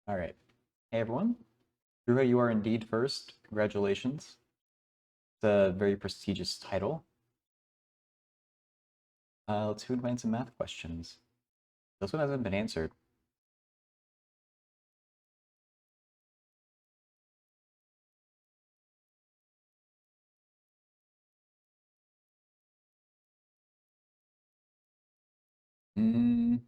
All right. Hey, everyone. Drew, you are indeed first. Congratulations. It's a very prestigious title. Let's see who invites some math questions. This one hasn't been answered. Mm,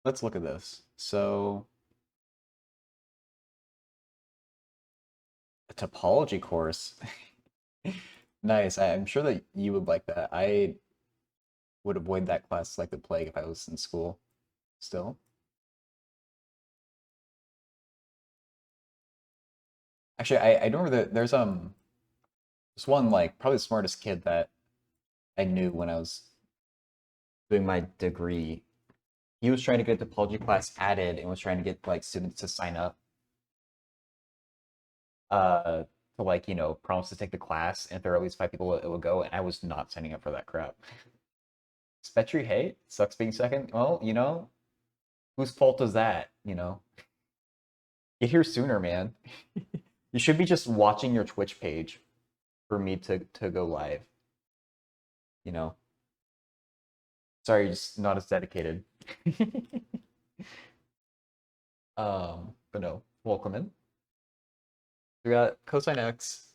let's look at this. So, a topology course. Nice. I'm sure that you would like that. I would avoid that class like the plague if I was in school still. Actually, I don't remember that there's one like probably the smartest kid that I knew when I was doing my degree. He was trying to get topology class added and was trying to get like students to sign up to like, promise to take the class, and if there are at least 5 people, it will go, and I was not signing up for that crap. Spetry, hey, sucks being second. Well, whose fault is that, Get here sooner, man. You should be just watching your Twitch page for me to go live, you know? Sorry, you're just not as dedicated. But no, welcome in. We got cosine x.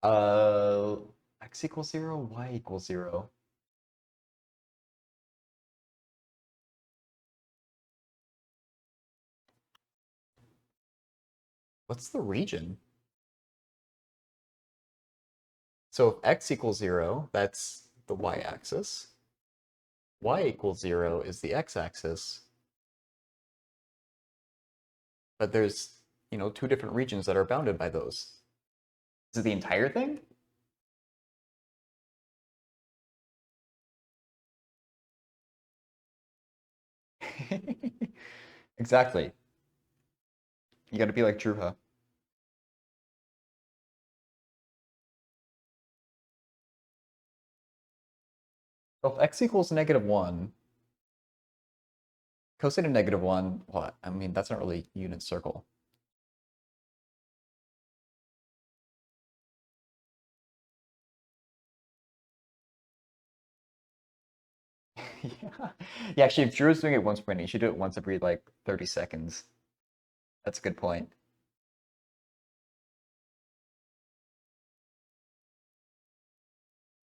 Uh, X equals 0, y equals 0. What's the region? So if x equals 0, that's the y-axis. Y equals 0 is the x-axis. But there's, two different regions that are bounded by those. Is it the entire thing? Exactly. You got to be like Druha. So if x equals -1, cosine of -1, what? I mean, that's not really unit circle. Yeah. Yeah, actually, if Drew is doing it once per minute, you should do it once every like 30 seconds. That's a good point.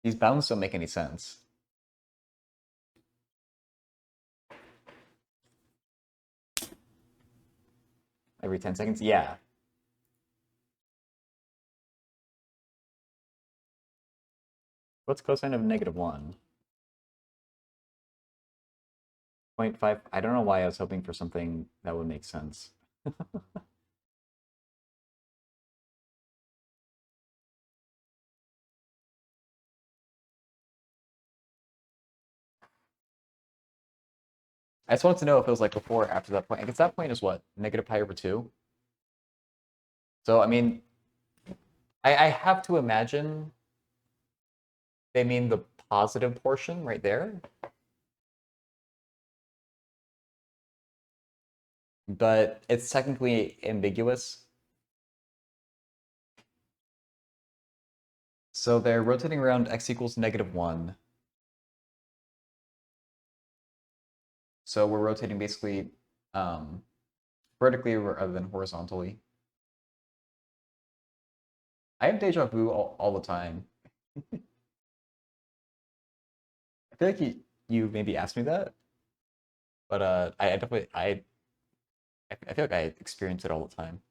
These bounds don't make any sense. Every 10 seconds? Yeah. What's cosine of -1? 0.5. I don't know why I was hoping for something that would make sense. I just wanted to know if it was like before or after that point. I guess that point is what? -pi/2? So, I mean, I have to imagine they mean the positive portion right there. But it's technically ambiguous. So they're rotating around x equals -1. So we're rotating basically vertically rather than horizontally. I have deja vu all the time. I feel like you maybe asked me that, but I definitely I feel like I experience it all the time.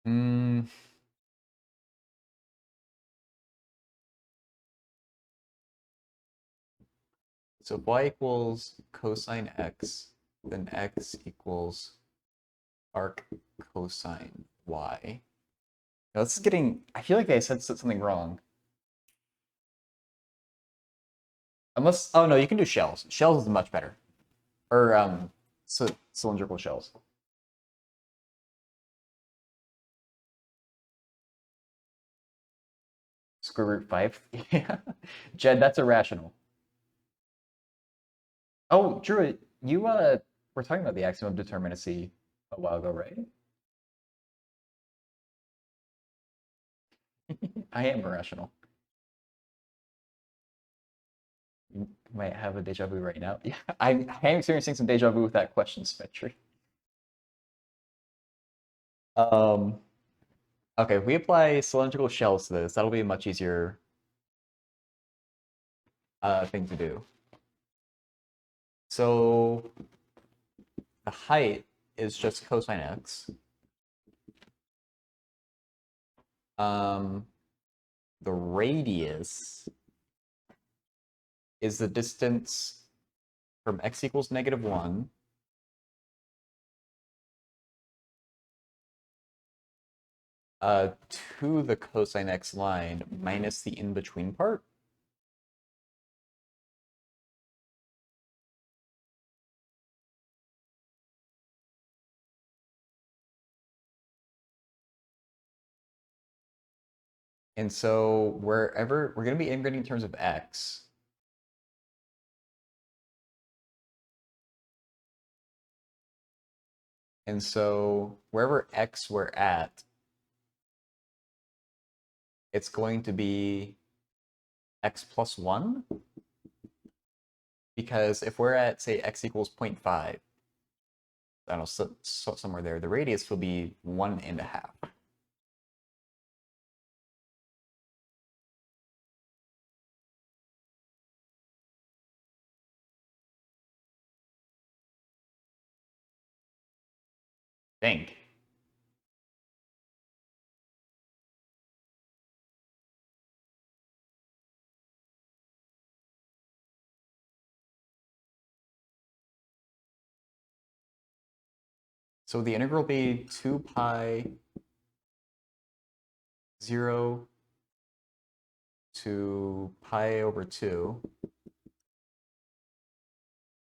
Mm, so if y equals cosine x, then x equals arc cosine y. Now this is getting. I feel like I said something wrong. Unless, oh no, you can do shells. Shells is much better, or cylindrical shells. Square root 5? Yeah. Jed, that's irrational. Oh, Drew, you were talking about the axiom of determinacy a while ago, right? I am irrational. You might have a deja vu right now. Yeah, I am experiencing some deja vu with that question, Spectre. Um, okay, if we apply cylindrical shells to this, that'll be a much easier thing to do. So the height is just cosine x. Um, the radius is the distance from x equals -1 to the cosine x line minus the in-between part. And so wherever we're going to be integrating in terms of x, and so wherever x we're at, it's going to be x plus 1. Because if we're at, say, x equals 0.5, I don't know, so somewhere there, the radius will be 1.5. Think. So the integral will be 2 pi 0 to pi over 2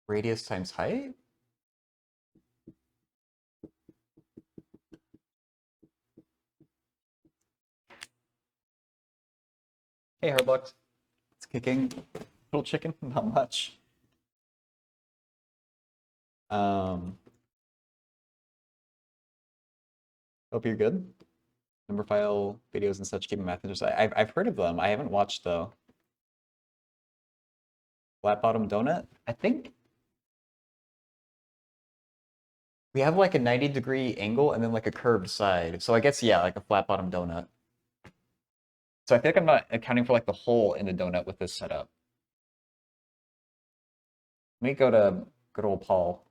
radius times height. Hey, Hardluck. It's kicking. Little chicken, not much. Hope you're good. Number file videos and such, keep math interesting. I've heard of them. I haven't watched though. Flat bottom donut. I think we have like a 90-degree angle and then like a curved side. So I guess yeah, like a flat bottom donut. So I think I'm not accounting for like the hole in the donut with this setup. Let me go to good old Paul.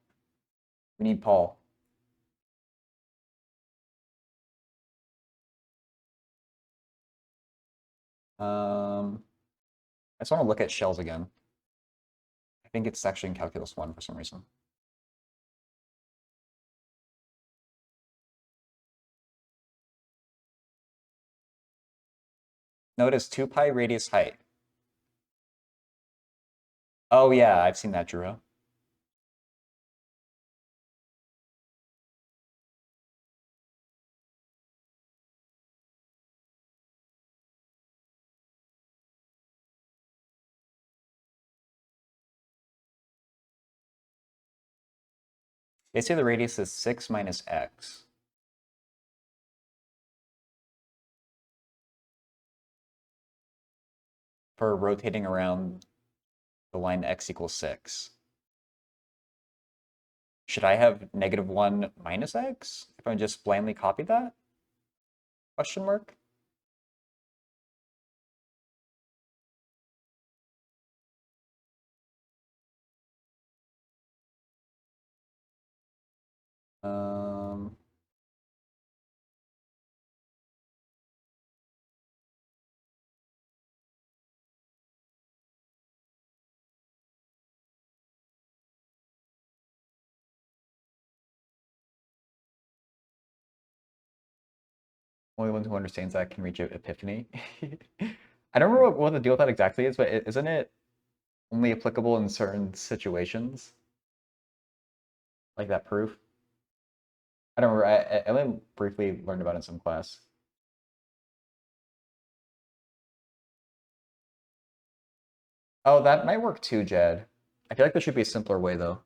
We need Paul. I just want to look at shells again. I think it's actually in calculus 1 for some reason. Notice 2 pi radius height. Oh yeah, I've seen that, Drew. They say the radius is 6 minus x. For rotating around the line x equals 6. Should I have -1 minus x if I just blindly copy that? Question mark? Um, Only one who understands that can reach epiphany. I don't remember what the deal with that exactly is, but isn't it only applicable in certain situations? Like that proof? I don't remember. I only briefly learned about it in some class. Oh, that might work too, Jed. I feel like there should be a simpler way, though.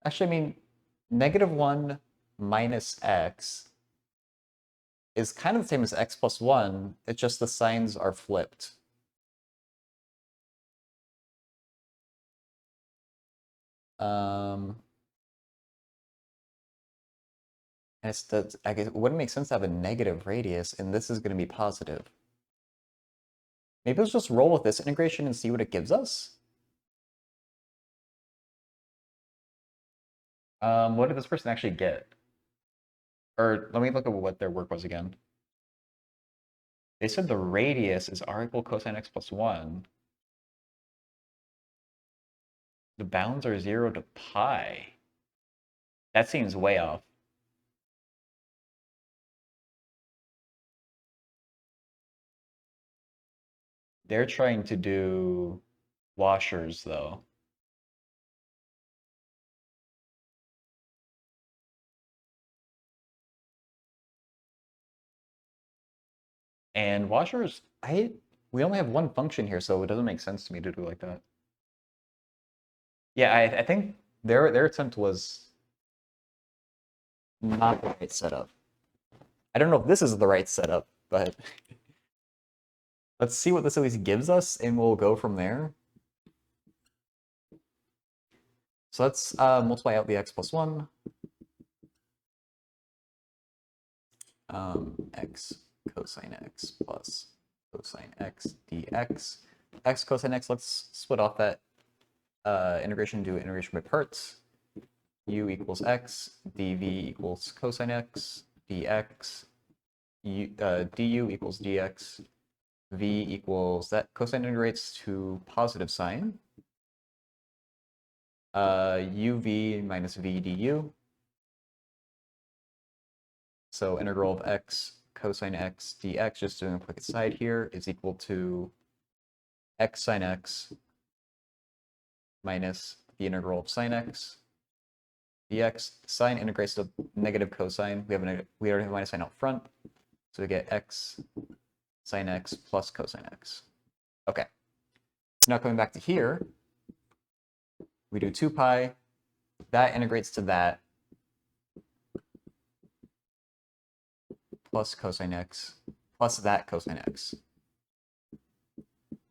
Actually, I mean, -1 minus x is kind of the same as x plus 1. It's just the signs are flipped. And I guess it wouldn't make sense to have a negative radius, and this is going to be positive. Maybe let's just roll with this integration and see what it gives us. What did this person actually get? Or let me look at what their work was again. They said the radius is r equal cosine x plus 1. The bounds are 0 to pi. That seems way off. They're trying to do washers, though. And washers, we only have one function here, so it doesn't make sense to me to do like that. Yeah, I think their attempt was not the right setup. I don't know if this is the right setup, but let's see what this at least gives us, and we'll go from there. So let's multiply out the x plus 1. X cosine x plus cosine x dx. X cosine x, let's split off that integration, do integration by parts. U equals x, dv equals cosine x, dx, du equals dx, v equals, that cosine integrates to positive sign, uv minus v du. So integral of x cosine x dx, just doing a quick aside here, is equal to x sine x minus the integral of sine x dx. Sine integrates to negative cosine. We already have minus sign out front, so we get x sine x plus cosine x. Okay. Now coming back to here, we do 2 pi. That integrates to that plus cosine x plus that cosine x.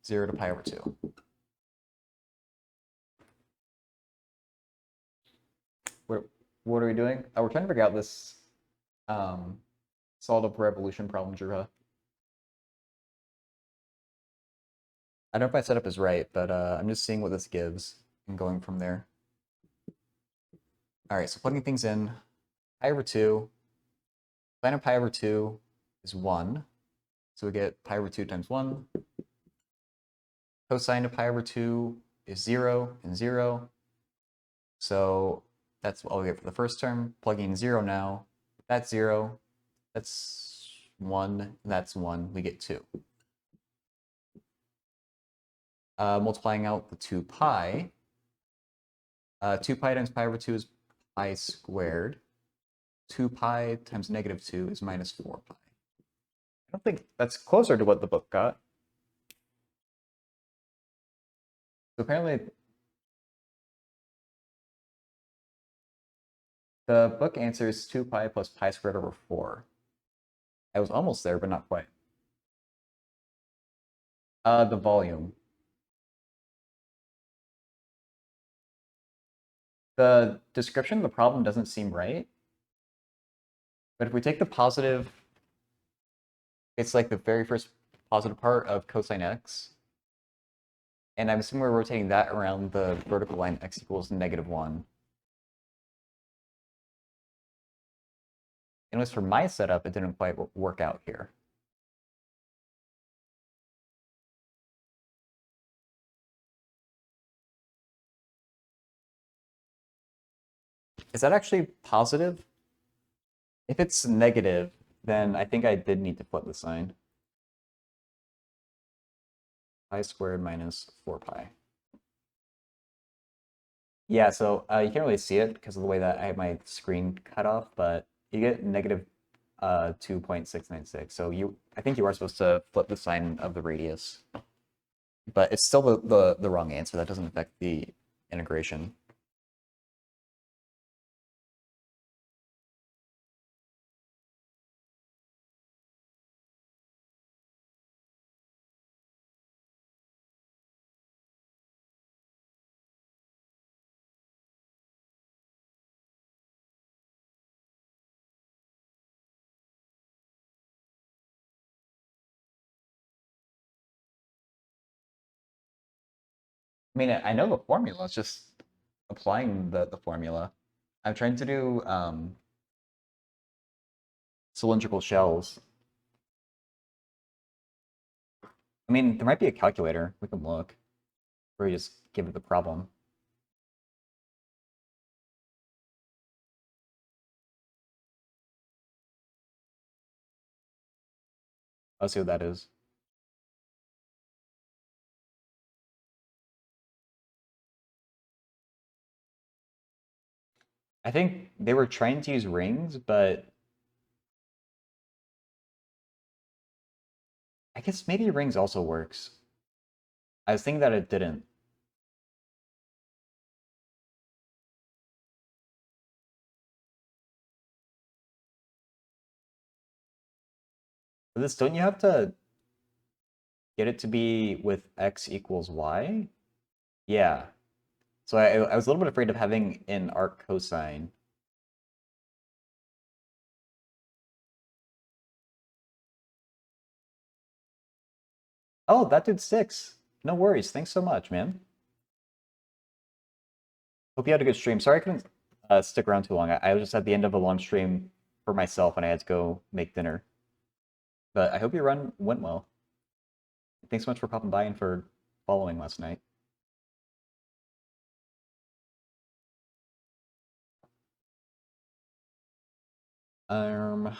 0 to pi over 2. What are we doing? Oh, we're trying to figure out this solid revolution problem, Juha. I don't know if my setup is right, but I'm just seeing what this gives and going from there. All right, so plugging things in, pi over 2. Sine of pi over 2 is 1. So we get pi over 2 times 1. Cosine of pi over 2 is 0 and 0. So that's all we get for the first term. Plugging in 0 now. That's 0. That's 1. And that's 1. We get 2. Multiplying out the 2 pi. 2 pi times pi over 2 is pi squared. 2 pi times negative 2 is minus 4 pi. I don't think that's closer to what the book got. So apparently the book answer is 2 pi plus pi squared over 4. I was almost there, but not quite. The volume. The description of the problem doesn't seem right. But if we take the positive, it's like the very first positive part of cosine x. And I'm assuming we're rotating that around the vertical line x equals -1. Anyways, for my setup, it didn't quite work out here. Is that actually positive? If it's negative, then I think I did need to flip the sign. Pi squared minus 4 pi. Yeah, so you can't really see it because of the way that I have my screen cut off, but you get negative 2.696. So I think you are supposed to flip the sign of the radius, but it's still the wrong answer. That doesn't affect the integration. I mean, I know the formula. It's just applying the formula. I'm trying to do cylindrical shells. I mean, there might be a calculator. We can look, or you just give it the problem. I'll see what that is. I think they were trying to use rings, but I guess maybe rings also works. I was thinking that it didn't. For this, don't you have to get it to be with x equals y? Yeah. So I was a little bit afraid of having an arc cosine. Oh, that did 6. No worries. Thanks so much, man. Hope you had a good stream. Sorry I couldn't stick around too long. I was just at the end of a long stream for myself and I had to go make dinner. But I hope your run went well. Thanks so much for popping by and for following last night. Um,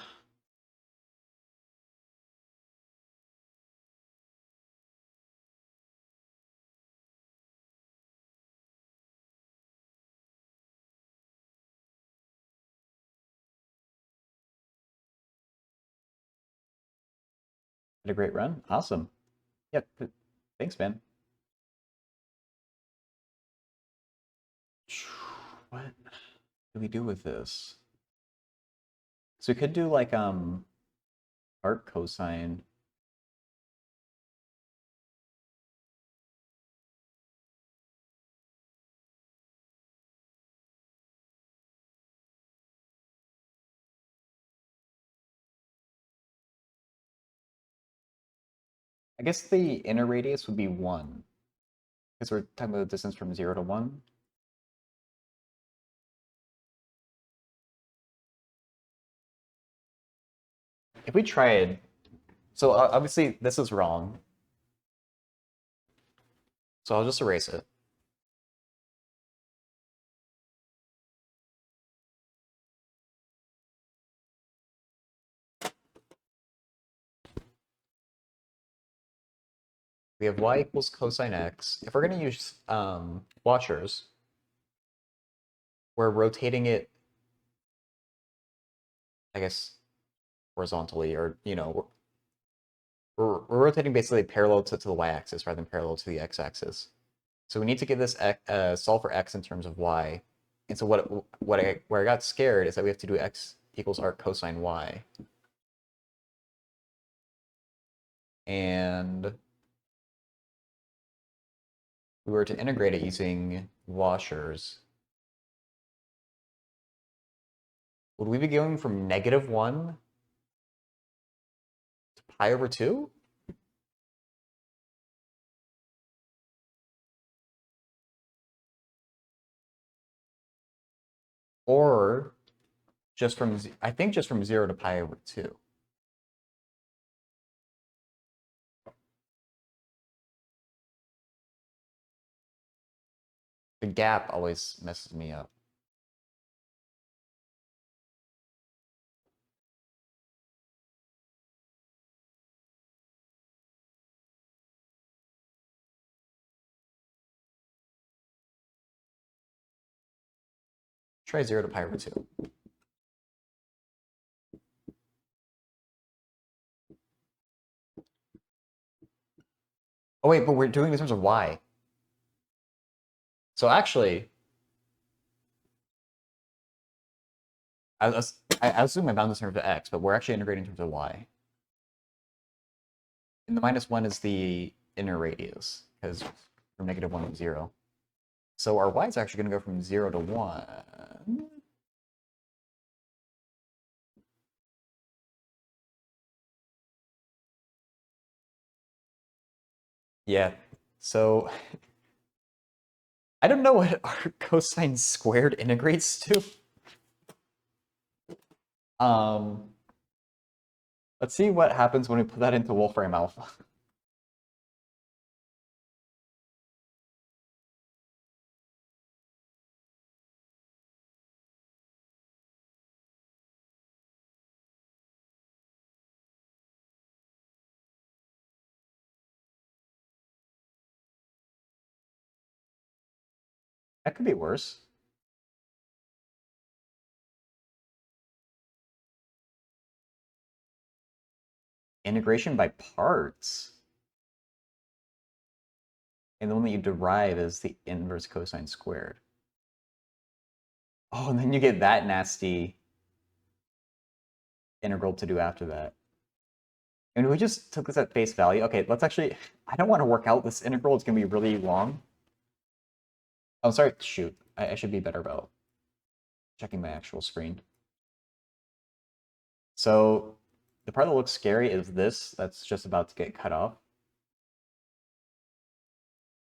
had a great run. Awesome. Yeah, thanks, man. What do we do with this? So we could do like arc cosine. I guess the inner radius would be 1 because we're talking about the distance from 0 to 1. If we tried, so obviously this is wrong, so I'll just erase it. We have y equals cosine x. If we're going to use washers, we're rotating it, I guess, horizontally, or, we're rotating basically parallel to the y-axis rather than parallel to the x-axis. So we need to give this solve for x in terms of y. And so where I got scared is that we have to do x equals arc cosine y. And we were to integrate it using washers. Would we be going from -1 to pi over 2? Or I think just from 0 to pi over 2. The gap always messes me up. Try 0 to pi over 2. Oh wait, but we're doing it in terms of y. So actually, I assume I bound this in terms of x, but we're actually integrating in terms of y. And the -1 is the inner radius, because from -1 to 0. So our y is actually going to go from 0 to 1. Yeah, so I don't know what our cosine squared integrates to. Let's see what happens when we put that into Wolfram alpha. That could be worse. Integration by parts. And the one that you derive is the inverse cosine squared. Oh, and then you get that nasty integral to do after that. And we just took this at face value. Okay, let's actually, I don't want to work out this integral. It's going to be really long. Oh, sorry, shoot. I should be better about checking my actual screen. So the part that looks scary is this. That's just about to get cut off.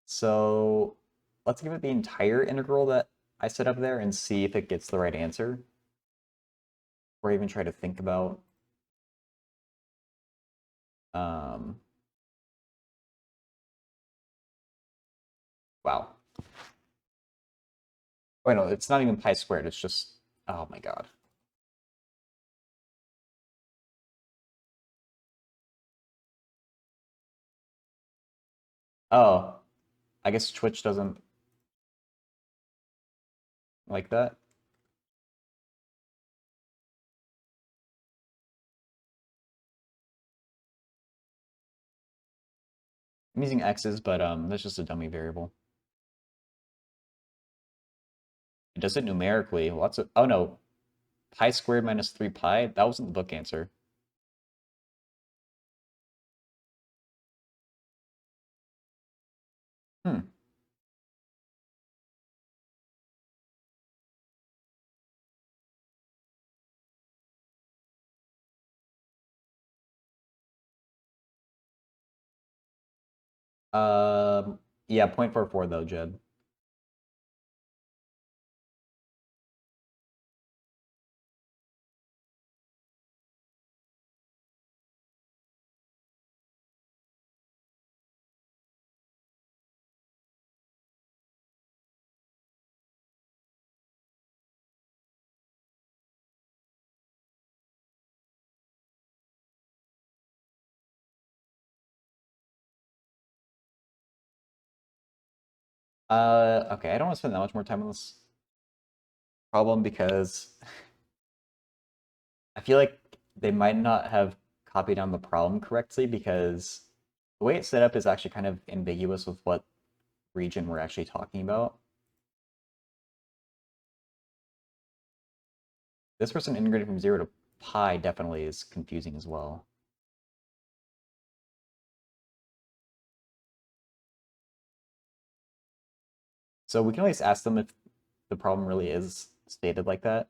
So let's give it the entire integral that I set up there and see if it gets the right answer. Or even try to think about wow. Wait, no, it's not even pi squared. It's just, oh my god. Oh, I guess Twitch doesn't like that. I'm using x's, but that's just a dummy variable. It does it numerically. Lots of, oh no, pi squared minus 3 pi. That wasn't the book answer. Hmm. Yeah, 0.44 though, Jed. Okay, I don't want to spend that much more time on this problem because I feel like they might not have copied down the problem correctly because the way it's set up is actually kind of ambiguous with what region we're actually talking about. This person integrated from 0 to pi definitely is confusing as well. So we can at least ask them if the problem really is stated like that.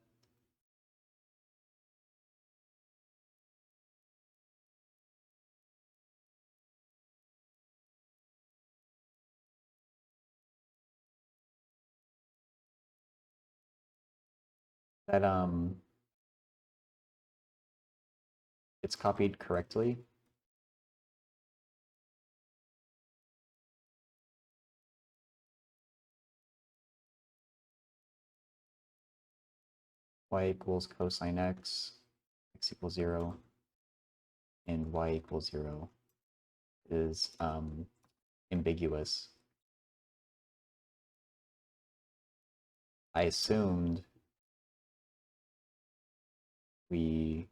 That it's copied correctly. Y equals cosine x, x equals 0, and y equals 0 is ambiguous. I assumed we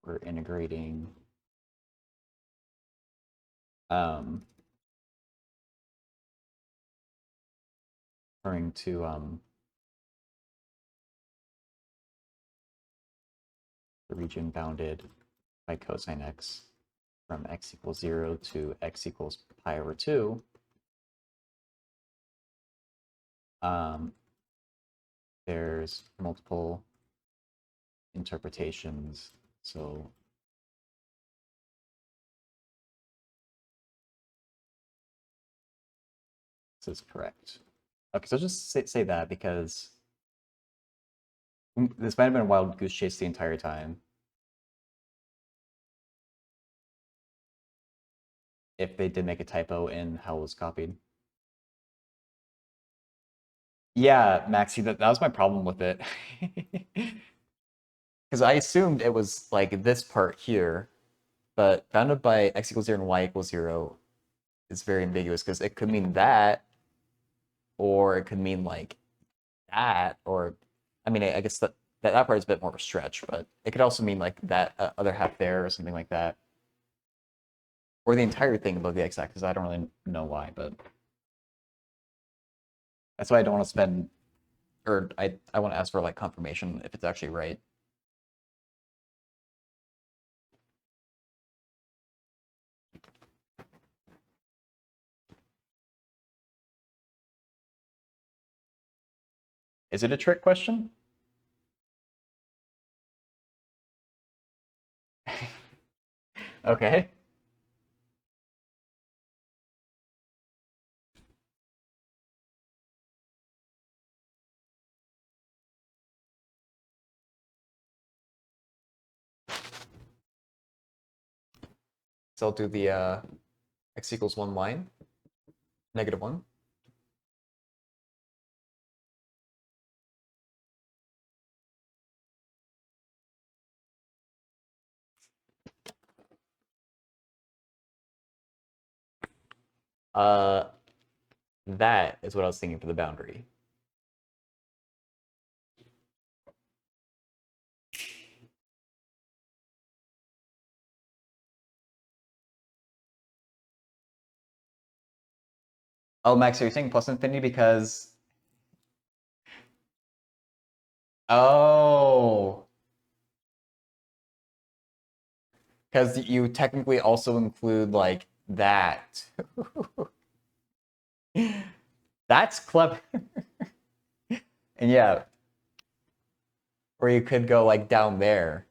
were integrating referring to the region bounded by cosine x from x equals 0 to x equals pi over 2, there's multiple interpretations. So this is correct. Okay, so just say that because this might have been a wild goose chase the entire time. If they did make a typo in how it was copied. Yeah, Maxi, that was my problem with it. Because I assumed it was like this part here, but bounded by x equals 0 and y equals 0 is very ambiguous because it could mean that, or it could mean like that, or I mean, I guess that part is a bit more of a stretch, but it could also mean like that other half there or something like that. Or the entire thing above the x-axis. I don't really know why, but that's why I don't want to spend, or I want to ask for like confirmation if it's actually right. Is it a trick question? Okay. So I'll do the x equals 1 line, -1. Uh, that is what I was thinking for the boundary. Oh, Max, are you saying plus infinity because... Oh, because you technically also include like that. That's clever. And yeah, or you could go like down there.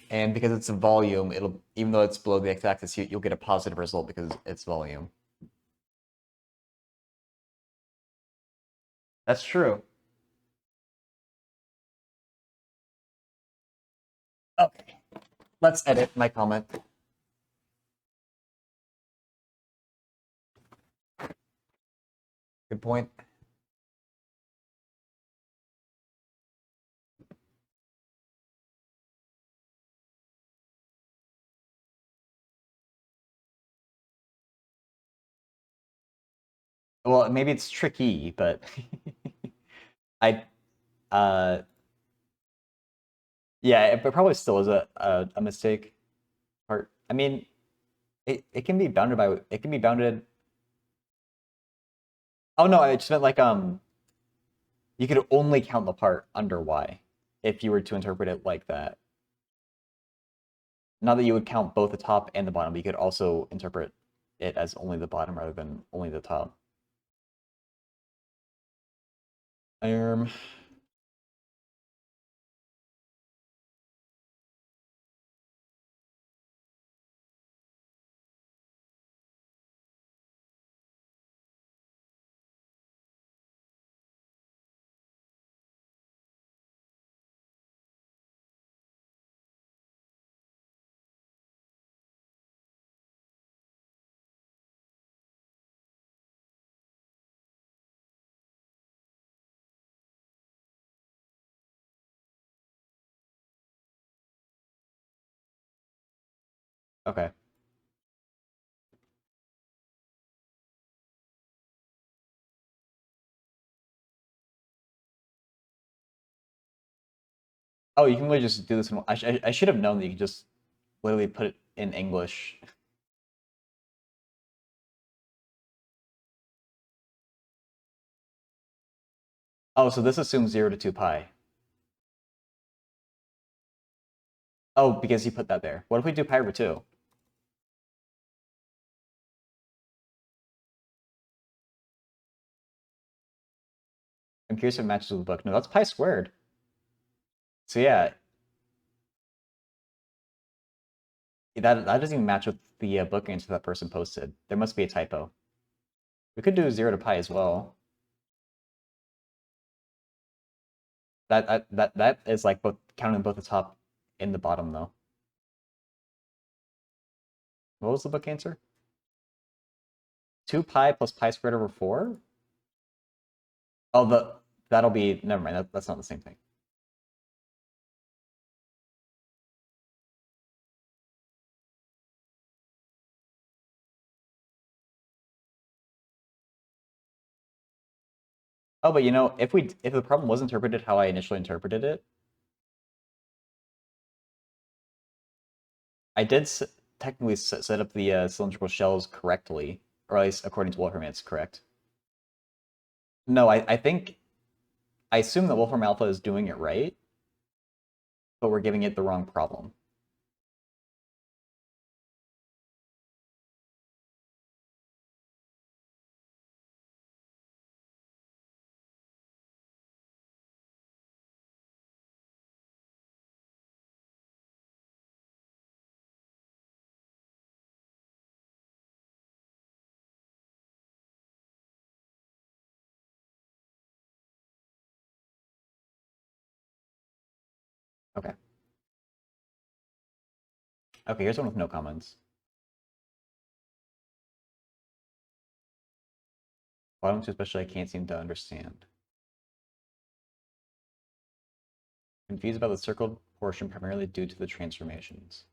And because it's a volume, it'll, even though it's below the x-axis, you'll get a positive result because it's volume. That's true. Okay, let's edit my comment. Good point. Well, maybe it's tricky, but I, uh, yeah, it probably still is a mistake. Part. I mean, it can be bounded by, it can be bounded. Oh no, I just meant like you could only count the part under y if you were to interpret it like that. Not that you would count both the top and the bottom, but you could also interpret it as only the bottom rather than only the top. Um, okay. Oh, you can literally just do this in. I should have known that you could just literally put it in English. Oh, so this assumes 0 to 2 pi. Oh, because you put that there. What if we do pi over 2? I'm curious if it matches with the book. No, that's pi squared. So yeah, that doesn't even match with the book answer that person posted. There must be a typo. We could do 0 to pi as well. That is like both counting both the top and the bottom though. What was the book answer? 2 pi plus pi squared over 4? Oh, that'll be, never mind, that's not the same thing. Oh, but you know, if the problem was interpreted how I initially interpreted it, I did technically set up the cylindrical shells correctly, or at least according to Wolfram, it's correct. No, I assume that Wolfram Alpha is doing it right, but we're giving it the wrong problem. Okay. Okay, here's one with no comments. Bottom two especially I can't seem to understand. Confused about the circled portion primarily due to the transformations.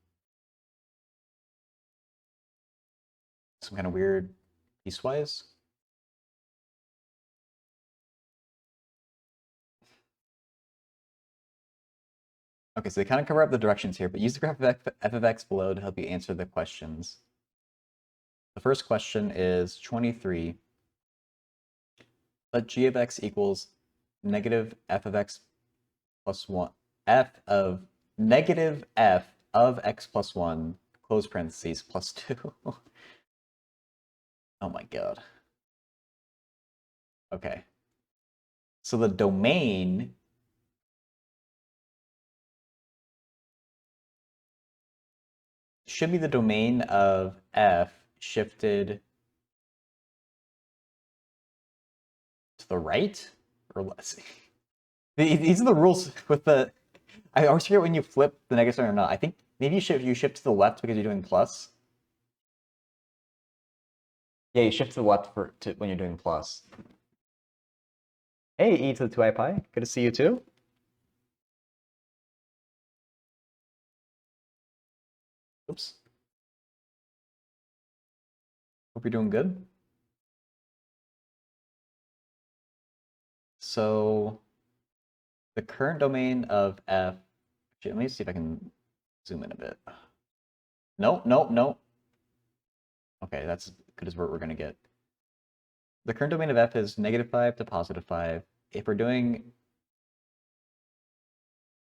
Some kind of weird piecewise. Okay, so they kind of cover up the directions here, but use the graph of f of x below to help you answer the questions. The first question is 23. Let g of x equals negative f of x plus 1, f of negative f of x plus 1, close parentheses, plus 2. Oh my god. Okay. So the domain should be the domain of f shifted to the right? Or less. These are the rules with the... I always forget when you flip the negative sign or not. I think maybe you shift to the left because you're doing plus. Yeah, you shift to the left when you're doing plus. Hey, e to the 2i pi. Good to see you too. Oops. Hope you're doing good. So the current domain of f... Actually, let me see if I can zoom in a bit. No, no, no. Okay, that's as good as we're going to get. The current domain of f is -5 to +5. If we're doing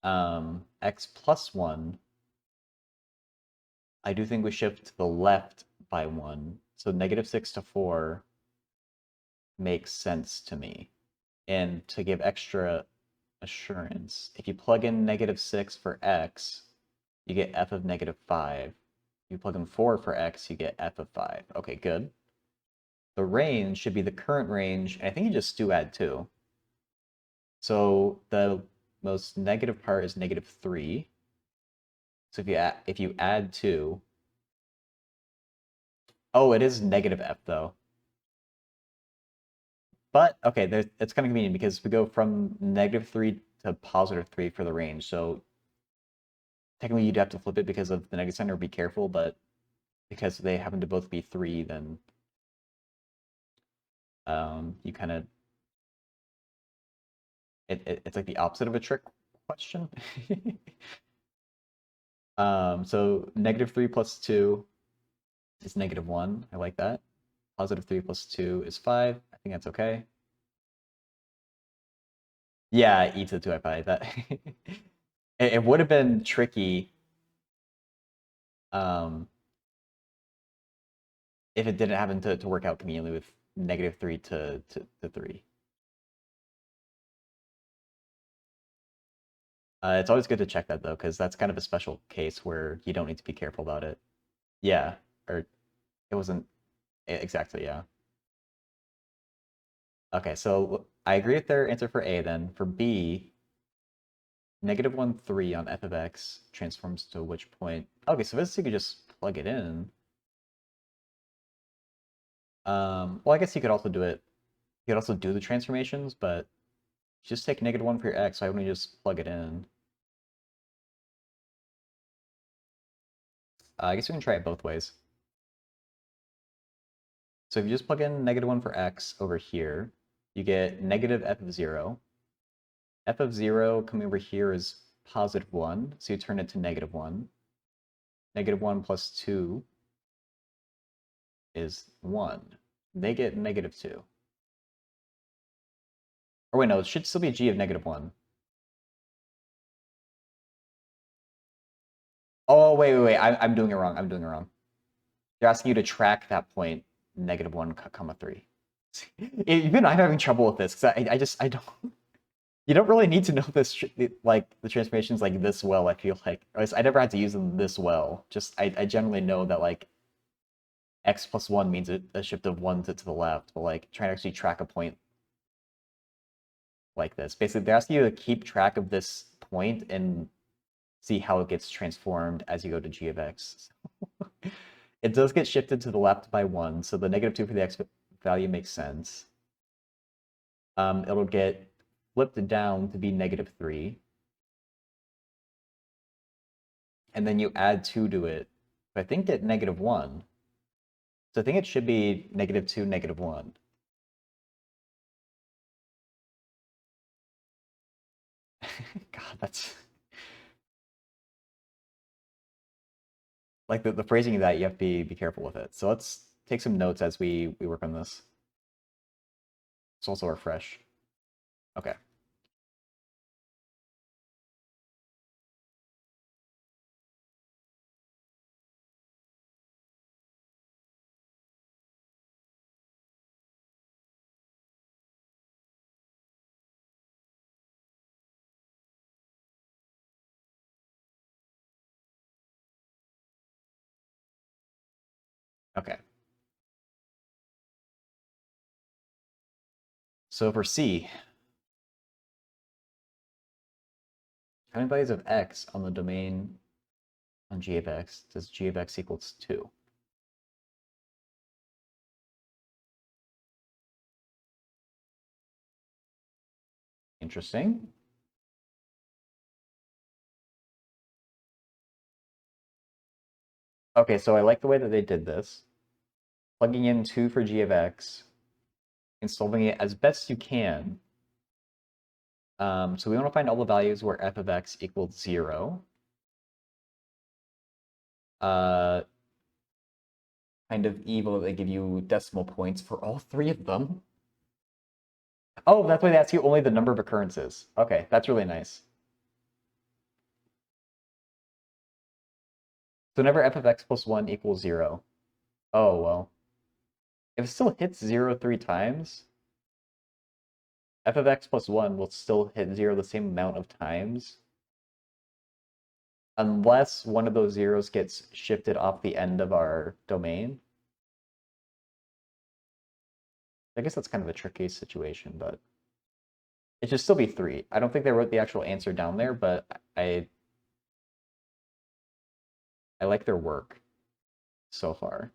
x plus 1, I do think we shift to the left by 1. So -6 to 4 makes sense to me. And to give extra assurance, if you plug in -6 for x, you get f of -5. If you plug in 4 for x, you get f of 5. Okay, good. The range should be the current range, and I think you just do add 2. So the most negative part is -3. So if you add 2, oh, it is negative f though. But okay, it's kind of convenient because we go from -3 to +3 for the range. So technically you'd have to flip it because of the negative sign, or be careful, but because they happen to both be 3, then you kind of it's like the opposite of a trick question. So -3 plus 2 is -1. I like that. +3 plus 2 is 5. I think that's okay. Yeah, e to the 2i pi. That it would have been tricky if it didn't happen to work out conveniently with -3 to 3. It's always good to check that though, because that's kind of a special case where you don't need to be careful about it. Yeah, or it wasn't exactly, yeah. Okay, so I agree with their answer for A then. For B, -1, 3 on f of x transforms to which point? Okay, so this you could just plug it in. Well, I guess you could also do it. You could also do the transformations, but just take -1 for your x. Why wouldn't you just plug it in? I guess we can try it both ways. So if you just plug in -1 for x over here, you get negative f of 0. F of 0 coming over here is +1, so you turn it to -1. -1 plus 2 is 1. They get -2. Or wait, no, it should still be g of -1. Oh, wait. I'm doing it wrong. I'm doing it wrong. They're asking you to track that point, -1, comma 3. Even I'm having trouble with this, because I don't... You don't really need to know this, like, the transformations like this well, I feel like. Or at least I never had to use them this well. Just, I generally know that, like, x plus 1 means a shift of 1 to the left, but, like, trying to actually track a point like this. Basically, they're asking you to keep track of this point and see how it gets transformed as you go to g of x. It does get shifted to the left by 1, so the -2 for the x value makes sense. It'll get flipped down to be -3. And then you add 2 to it. I think at -1. So I think it should be -2, -1. God, that's... Like, the phrasing of that, you have to be careful with it. So let's take some notes as we work on this. Let's also refresh. Okay. Okay. So for C, how many values of x on the domain on g of x does g of x equals 2? Interesting. Okay, so I like the way that they did this. Plugging in 2 for g of x and solving it as best you can. So we want to find all the values where f of x equals 0. Kind of evil that they give you decimal points for all 3 of them. Oh, that's why they ask you only the number of occurrences. Okay, that's really nice. So whenever f of x plus 1 equals 0. Oh, well. If it still hits 0 3 times, f of x plus 1 will still hit 0 the same amount of times, unless one of those zeros gets shifted off the end of our domain. I guess that's kind of a tricky situation, but it should still be 3. I don't think they wrote the actual answer down there, but I like their work so far.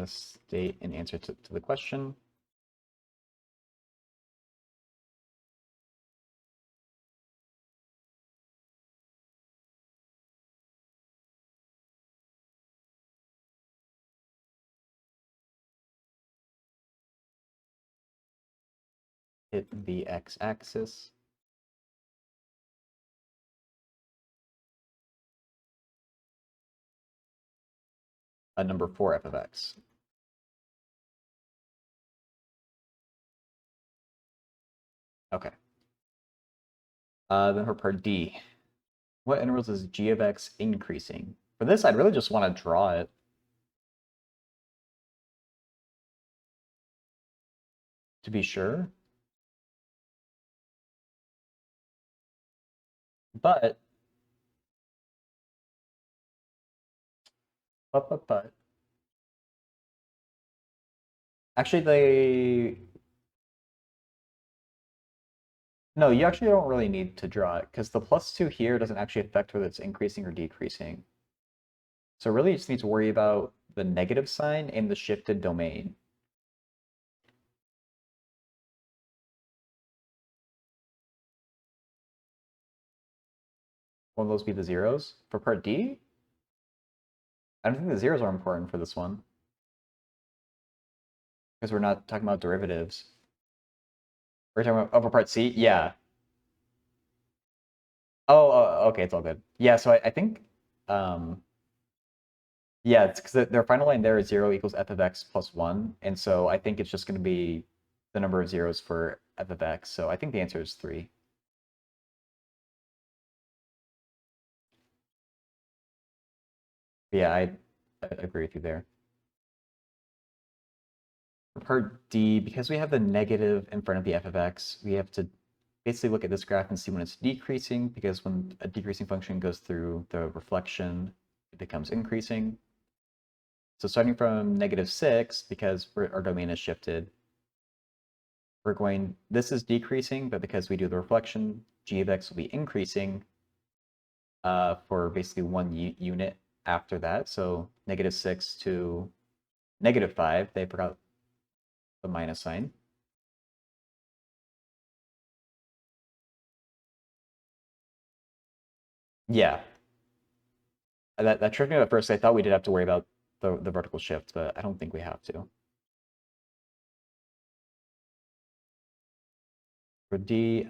State an answer to the question. Hit the x-axis. Number 4 f of x. Okay. Then for part D, what intervals is g of x increasing? For this, I'd really just want to draw it. To be sure. But actually no, you actually don't really need to draw it because the +2 here doesn't actually affect whether it's increasing or decreasing. So really you just need to worry about the negative sign in the shifted domain. Will those be the zeros? For part D? I don't think the zeros are important for this one. Because we're not talking about derivatives. We're talking about, oh, for part C? Yeah. Oh, okay, it's all good. Yeah, so I think, yeah, it's because their final line there is 0 equals f of x plus 1. And so I think it's just going to be the number of zeros for f of x. So I think the answer is 3. Yeah, I agree with you there. For part D, because we have the negative in front of the f of x, we have to basically look at this graph and see when it's decreasing, because when a decreasing function goes through the reflection, it becomes increasing. So starting from -6, because our domain is shifted, this is decreasing, but because we do the reflection, g of x will be increasing for basically one unit after that. So -6 to -5, they forgot the minus sign. Yeah. That tripped me at first. I thought we did have to worry about the vertical shift, but I don't think we have to. For D,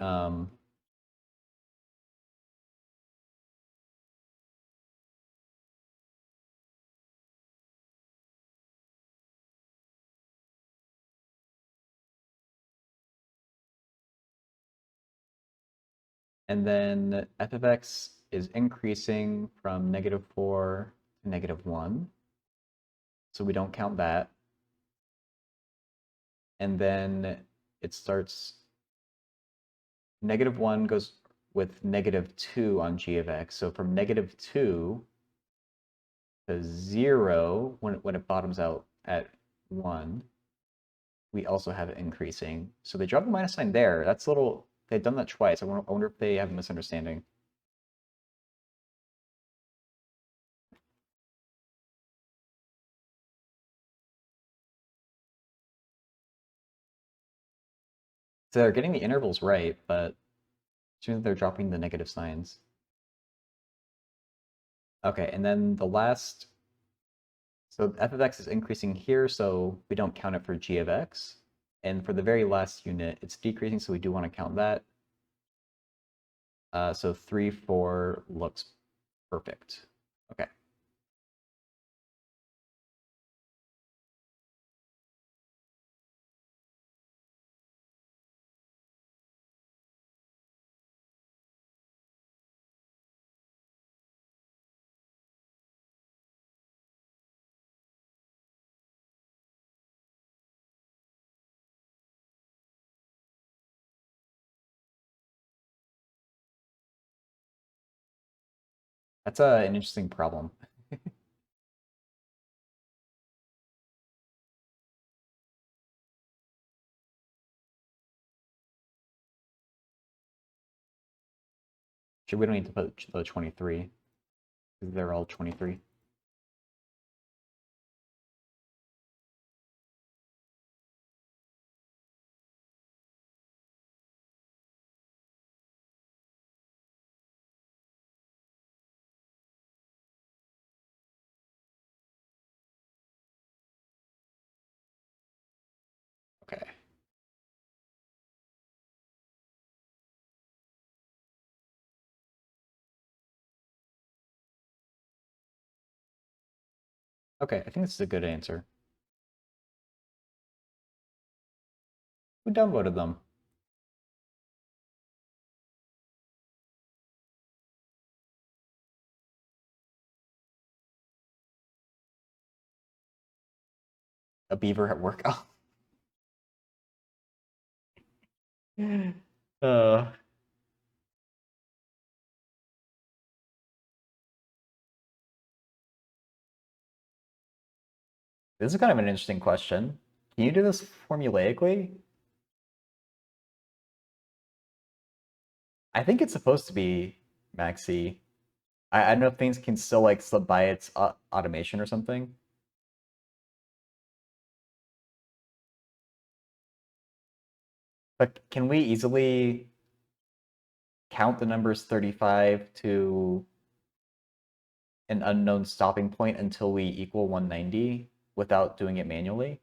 and then f of x is increasing from -4 to -1. So we don't count that. And then it starts, -1 goes with -2 on g of x. So from -2 to 0, when it bottoms out at 1, we also have it increasing. So they dropped the minus sign there. That's a little, they've done that twice. I wonder if they have a misunderstanding. So they're getting the intervals right, but soon they're dropping the negative signs. Okay, and then the last, so f of x is increasing here, so we don't count it for g of x. And for the very last unit, it's decreasing, so we do want to count that. So 3, 4 looks perfect. Okay. That's an interesting problem. We don't need to put the 23, because they're all 23. Okay, I think this is a good answer. Who downvoted them? A beaver at work. Oh. Uh, this is kind of an interesting question. Can you do this formulaically? I think it's supposed to be maxi. I don't know if things can still like slip by its automation or something. But can we easily count the numbers 35 to an unknown stopping point until we equal 190 without doing it manually?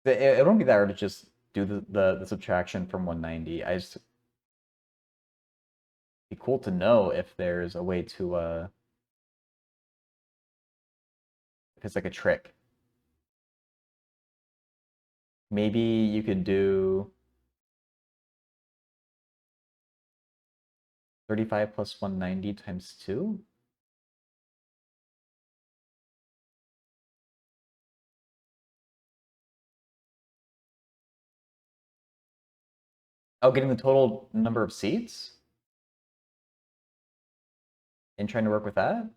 It won't be that hard to just do the subtraction from 190. I just be cool to know if there's a way to if it's like a trick. Maybe you could do 35 plus 190 times 2. Oh, getting the total number of seats and trying to work with that?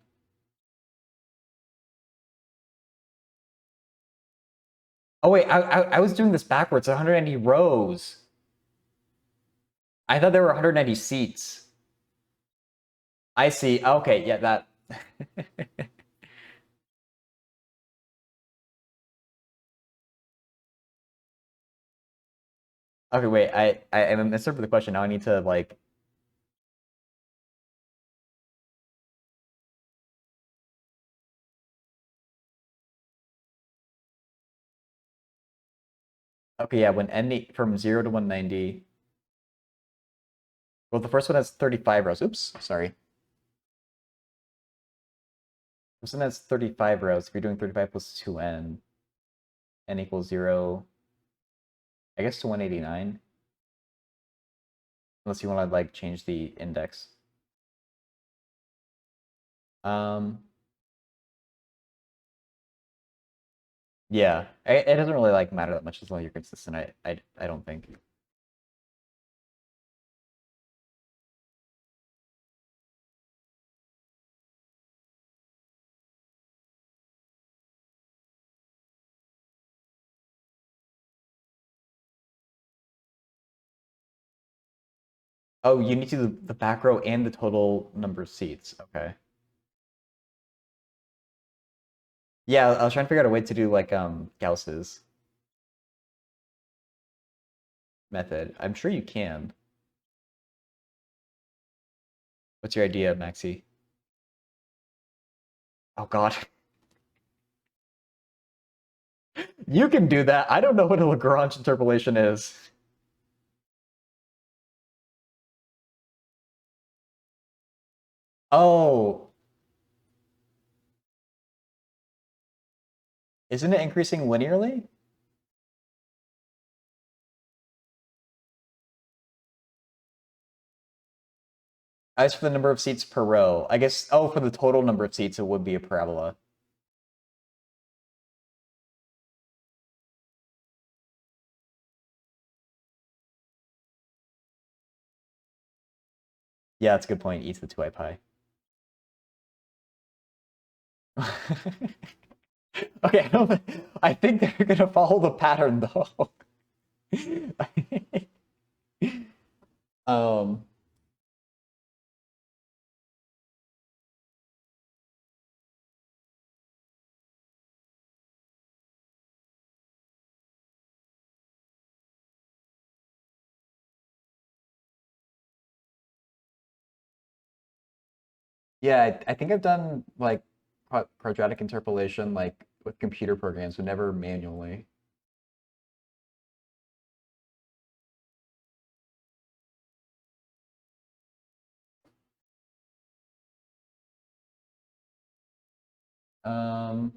Oh wait, I was doing this backwards. 190 rows. I thought there were 190 seats. I see. Okay, yeah, that. Okay, wait. I am misunderstood the question. Now I need to like. Okay, yeah. When n from 0 to 190. Well, the first one has 35 rows. Oops, sorry. This one has 35 rows. If you're doing 35 plus 2n, n equals 0. I guess to 189. Unless you want to like change the index. Um. Yeah, it doesn't really like matter that much as long as you're consistent. I don't think. Oh, you need to do the back row and the total number of seats. Okay. Yeah, I was trying to figure out a way to do like Gauss's method. I'm sure you can. What's your idea, Maxi? Oh God. You can do that. I don't know what a Lagrange interpolation is. Oh, isn't it increasing linearly? As for the number of seats per row, I guess, oh, for the total number of seats, it would be a parabola. Yeah, that's a good point. E to the 2I pi. Okay, I think they're gonna follow the pattern though. um, yeah, I think I've done like quadratic interpolation like with computer programs, but never manually. Um,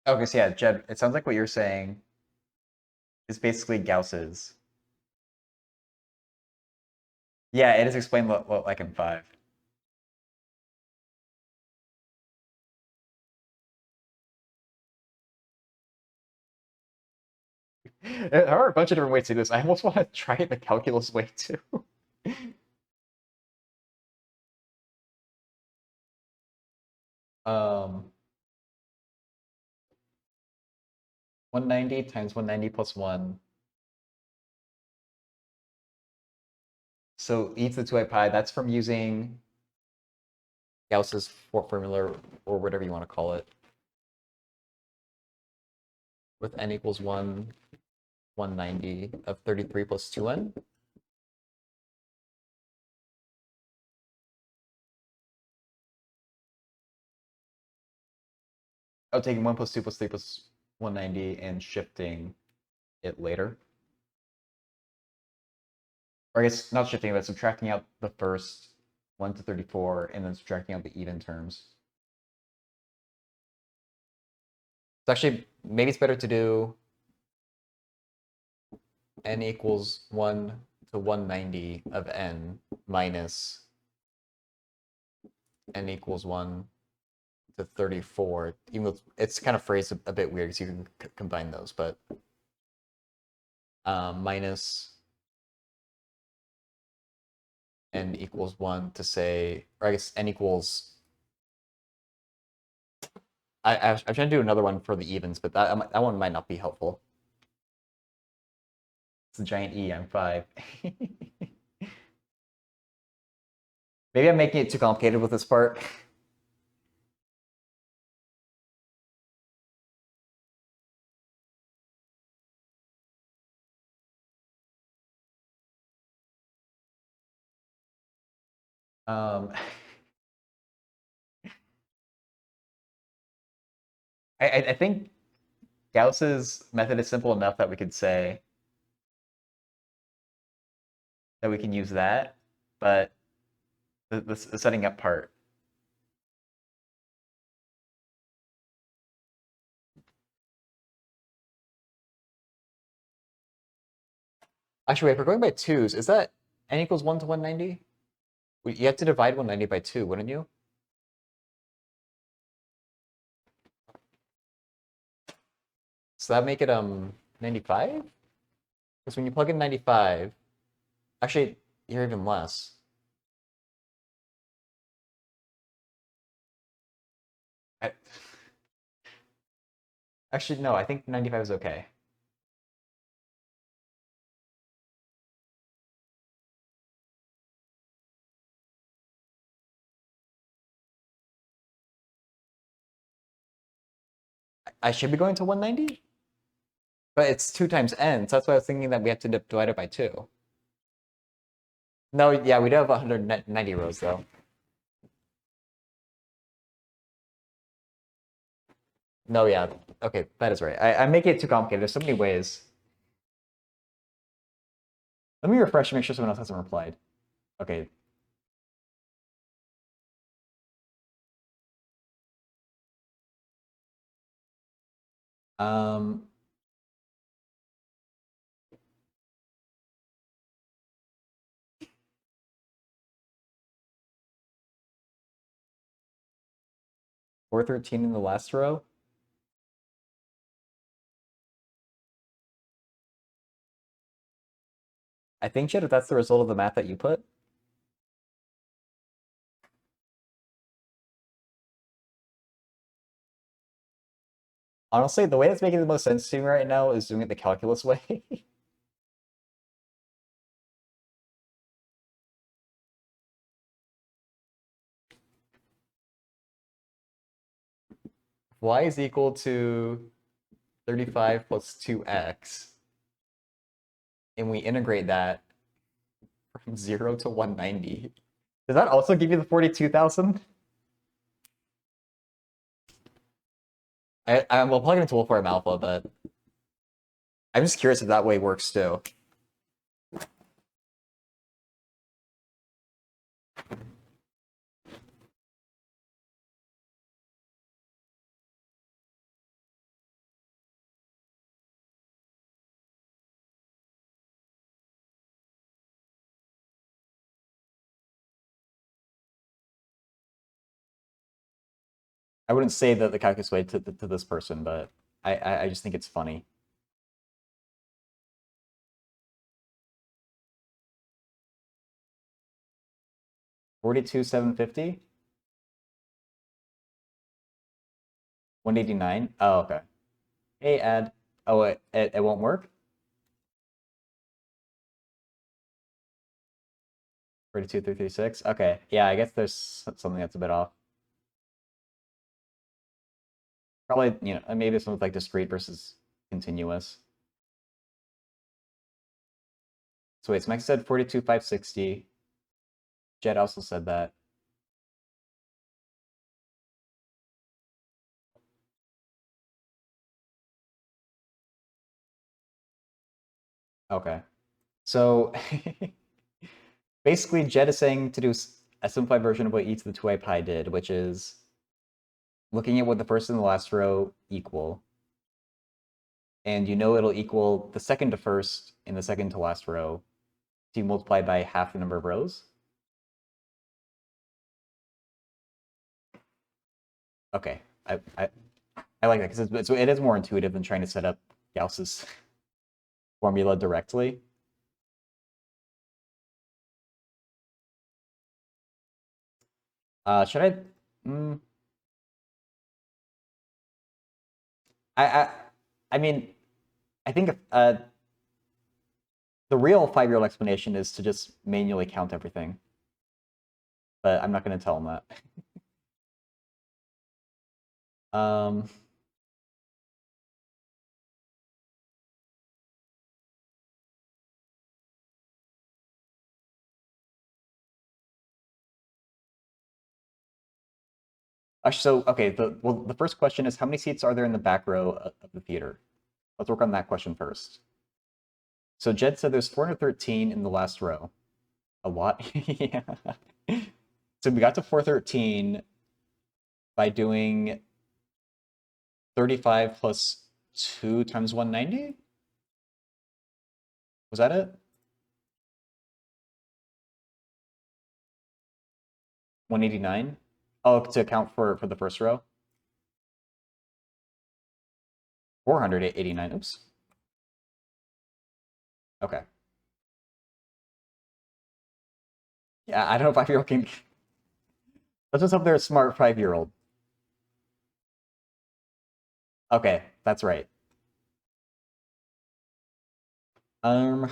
okay, so yeah, Jed, it sounds like what you're saying is basically Gauss's. Yeah, it is explained like in 5. There are a bunch of different ways to do this. I almost want to try it the calculus way too. 190 times 190 plus 1. So e to the 2i pi, that's from using Gauss's formula or whatever you want to call it. With n equals 1, 190 of 33 plus 2n. Oh, taking 1 plus 2 plus 3 plus 190 and shifting it later. Or I guess not shifting, but subtracting out the first 1 to 34 and then subtracting out the even terms. So actually, maybe it's better to do n equals 1 to 190 of n minus n equals 1 to 34, even though it's kind of phrased a bit weird because you can combine those, but minus n equals 1 to say, or I guess n equals, I'm trying to do another one for the evens, but that one might not be helpful. It's a giant E, I'm 5. Maybe I'm making it too complicated with this part. Um, I think Gauss's method is simple enough that we could say that we can use that, but the setting up part. Actually, wait, if we're going by twos, is that n equals 1 to 190? You have to divide 190 by 2, wouldn't you? So that make it 95? Because when you plug in 95, actually, you're even less. I, actually, no, I think 95 is okay. I should be going to 190? But it's 2 times n, so that's why I was thinking that we have to divide it by 2. No, yeah, we do have 190 rows, though. No, yeah. Okay, that is right. I'm making it too complicated. There's so many ways. Let me refresh to make sure someone else hasn't replied. Okay. Um, 413 in the last row. I think, Jed, if that's the result of the math that you put. Honestly, the way that's making the most sense to me right now is doing it the calculus way. Y is equal to 35 plus 2x. And we integrate that from 0 to 190. Does that also give you the 42,000? We'll plug it into Wolfram Alpha, but I'm just curious if that way works too. I wouldn't say that the calculus way to this person, but I just think it's funny. $42,750? 189? Oh, okay. Hey, Ed. Oh, it won't work? 42,336? Okay. Yeah, I guess there's something that's a bit off. Probably, maybe something like discrete versus continuous. So wait, so Mike said 42,560. Jed also said that. Okay. So basically, Jed is saying to do a simplified version of what e to the 2i pi did, which is looking at what the first and the last row equal. And you know it'll equal the second to first and the second to last row. So you multiply by half the number of rows. Okay. I like that because it is more intuitive than trying to set up Gauss's formula directly. Should I? I I mean, I think the real 5-year-old explanation is to just manually count everything. But I'm not going to tell him that. um, Actually, so okay. The first question is how many seats are there in the back row of the theater? Let's work on that question first. So Jed said there's 413 in the last row. A lot. Yeah. So we got to 413 by doing 35 plus 2 times 190? Was that it? 189? Oh, to account for the first row? 489. Oops. Okay. Yeah, I don't know if 5-year-old can. Let's just hope they're a smart 5-year-old. Okay, that's right. Um,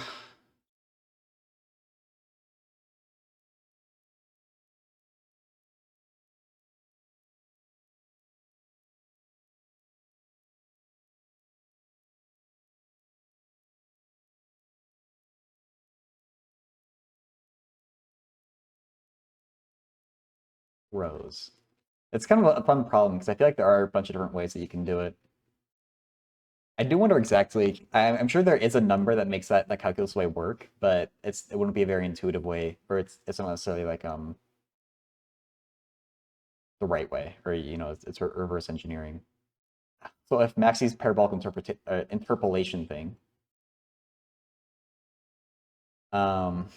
rows. It's kind of a fun problem because I feel like there are a bunch of different ways that you can do it. I do wonder exactly. I'm sure there is a number that makes that calculus way work, but it wouldn't be a very intuitive way, or it's not necessarily like the right way, or it's reverse engineering. So if Maxi's parabolic interpolation thing, um,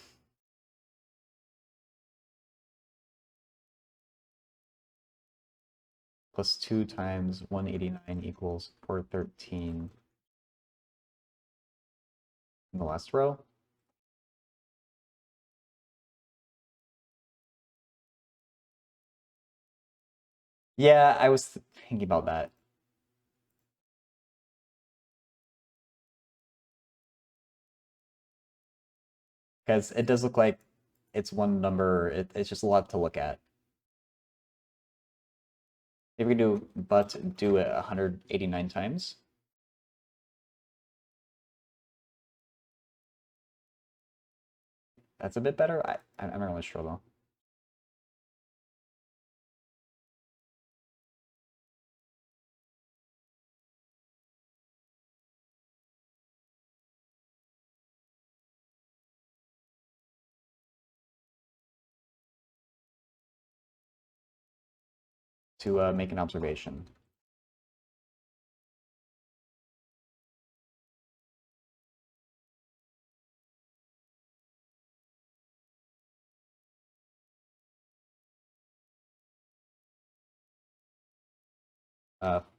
plus 2 times 189 equals 413 in the last row. Yeah, I was thinking about that. Because it does look like it's one number. It's just a lot to look at. If we do do it 189 times. That's a bit better. I'm not really sure though. to make an observation.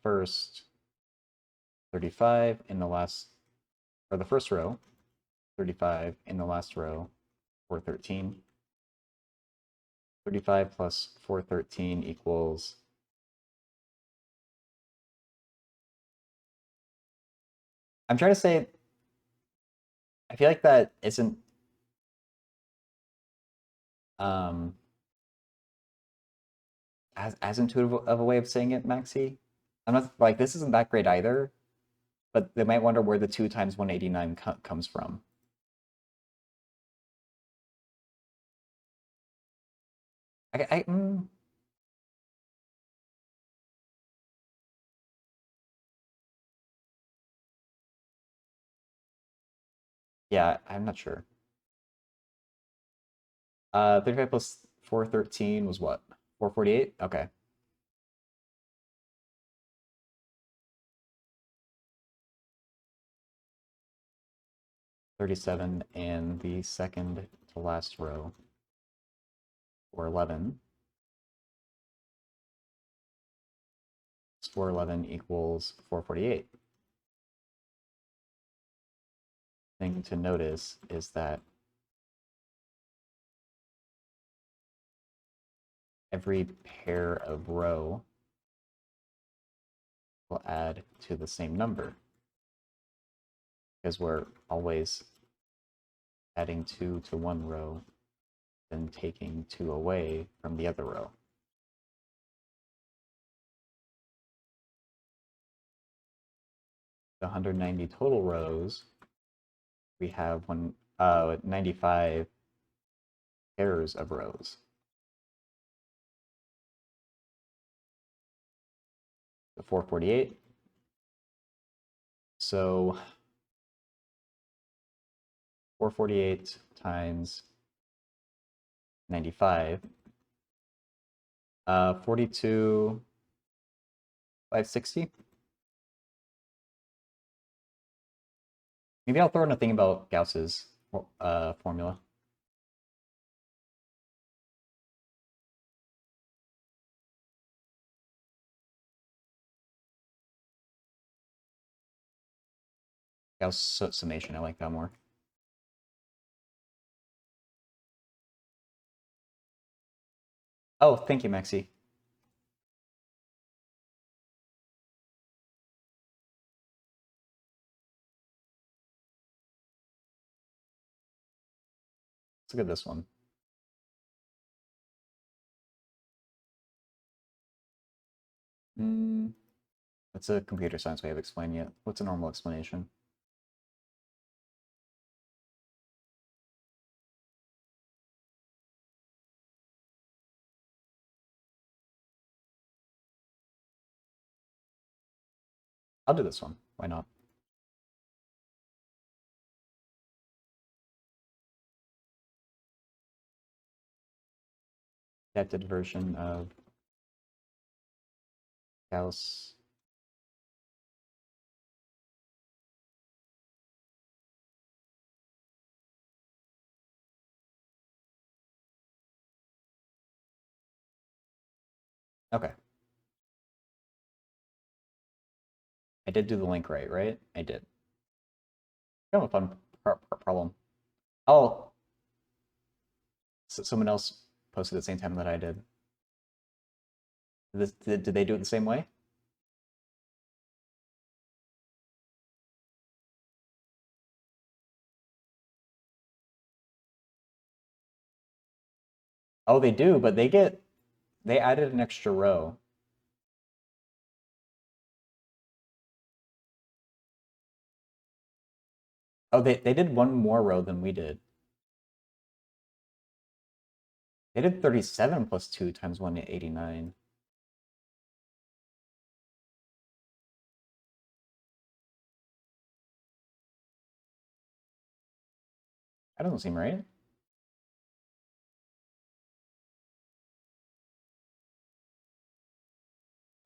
First 35 in the last, or the first row, 35 in the last row, 413. 35 plus 413 equals I'm trying to say, I feel like that isn't as intuitive of a way of saying it, Maxi. I'm not like this isn't that great either, but they might wonder where the 2 times 189 comes from. Yeah, I'm not sure. 35 plus 413 was what? 448? Okay. $37 and the second to last row, or 11. 411 equals 448. Thing to notice is that every pair of row will add to the same number because we're always adding 2 to one row, then taking 2 away from the other row. The 190 total rows, we have 95 pairs of rows. The 448. So 448 times 95, 42, 560. Maybe I'll throw in a thing about Gauss's formula. Gauss summation, I like that more. Oh, thank you, Maxi. Let's look at this one. That's a computer science way of explaining it. What's a normal explanation? I'll do this one. Why not? Adapted version of Gauss. Okay. I did do the link right? I did. Kind of a fun problem. Oh, so someone else posted at the same time that I did. Did they do it the same way? Oh, they do, but they added an extra row. Oh, they did one more row than we did. They did 37 plus 2 times 189. That doesn't seem right.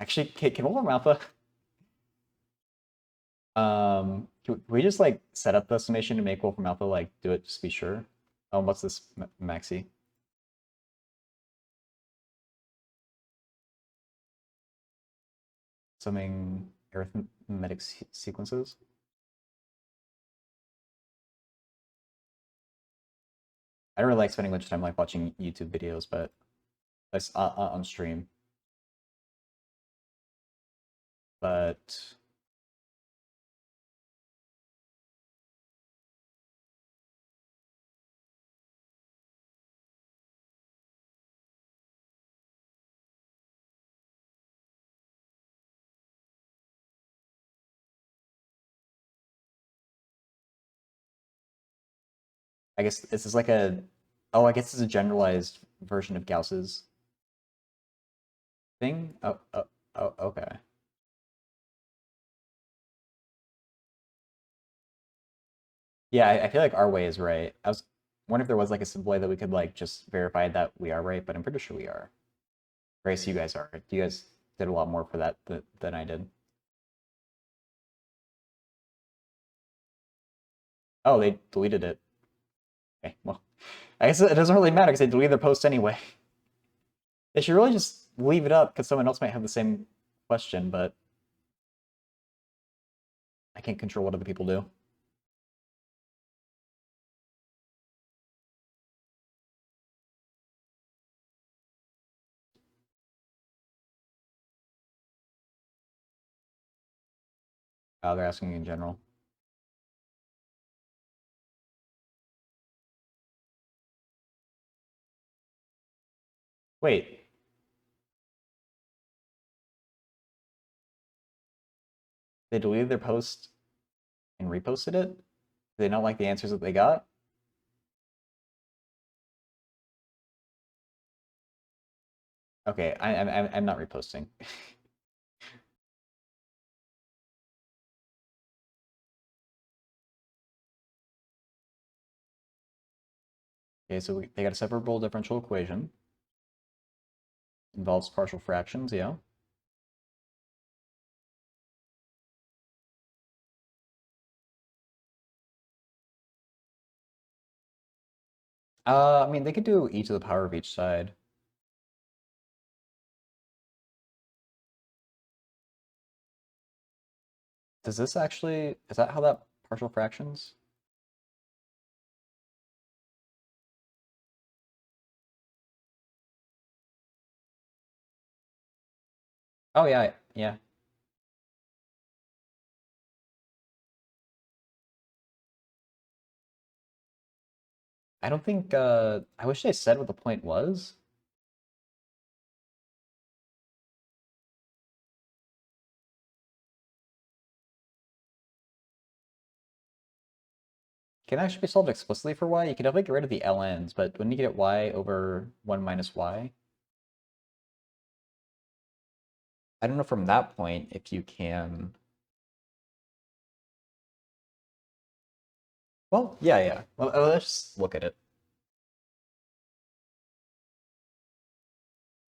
Actually, can Wolfram Alpha? Can we just like set up the summation to make Wolfram Alpha like do it just to be sure? Oh, what's this maxi? Summing arithmetic sequences. I don't really like spending much time like watching YouTube videos, but that's on stream. But I guess this is like a, oh, I guess it's a generalized version of Gauss's thing. Oh, okay. Yeah, I feel like our way is right. I was wondering if there was like a simple way that we could like just verify that we are right, but I'm pretty sure we are. Grace, you guys are. You guys did a lot more for that than I did. Oh, they deleted it. Okay, well, I guess it doesn't really matter because they deleted their post anyway. They should really just leave it up because someone else might have the same question, but I can't control what other people do. They're asking in general. Wait, they deleted their post and reposted it? Did they not like the answers that they got? Okay, I'm not reposting. Okay, so they got a separable differential equation. Involves partial fractions, yeah. I mean, they could do e to the power of each side. Does this actually, is that how that partial fractions? Oh yeah, yeah. I don't think, I wish they said what the point was. Can actually be solved explicitly for y. You can definitely get rid of the ln's, but when you get y over 1 minus y, I don't know from that point if you can. Well, yeah. Well, let's just look at it.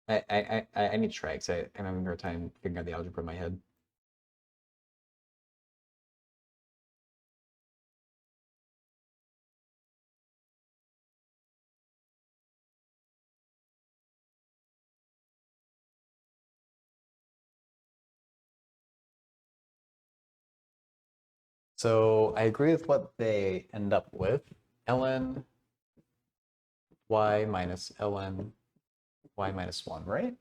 I need to try because I'm having a hard time figuring out the algebra in my head. So I agree with what they end up with. ln y minus ln y minus 1, right?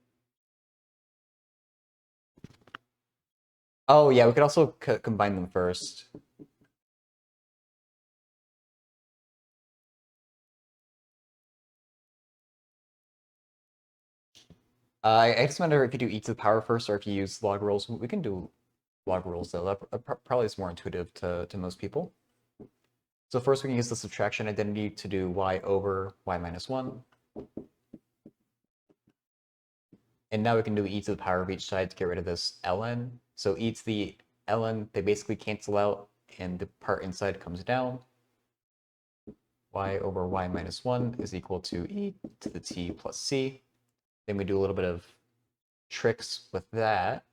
Oh yeah, we could also combine them first. I just wonder if you do e to the power first or if you use log rules. We can do log rules though. That probably is more intuitive to most people. So first we can use the subtraction identity to do y over y minus 1. And now we can do e to the power of each side to get rid of this ln. So e to the ln, they basically cancel out and the part inside comes down. Y over y minus 1 is equal to e to the t plus c. Then we do a little bit of tricks with that.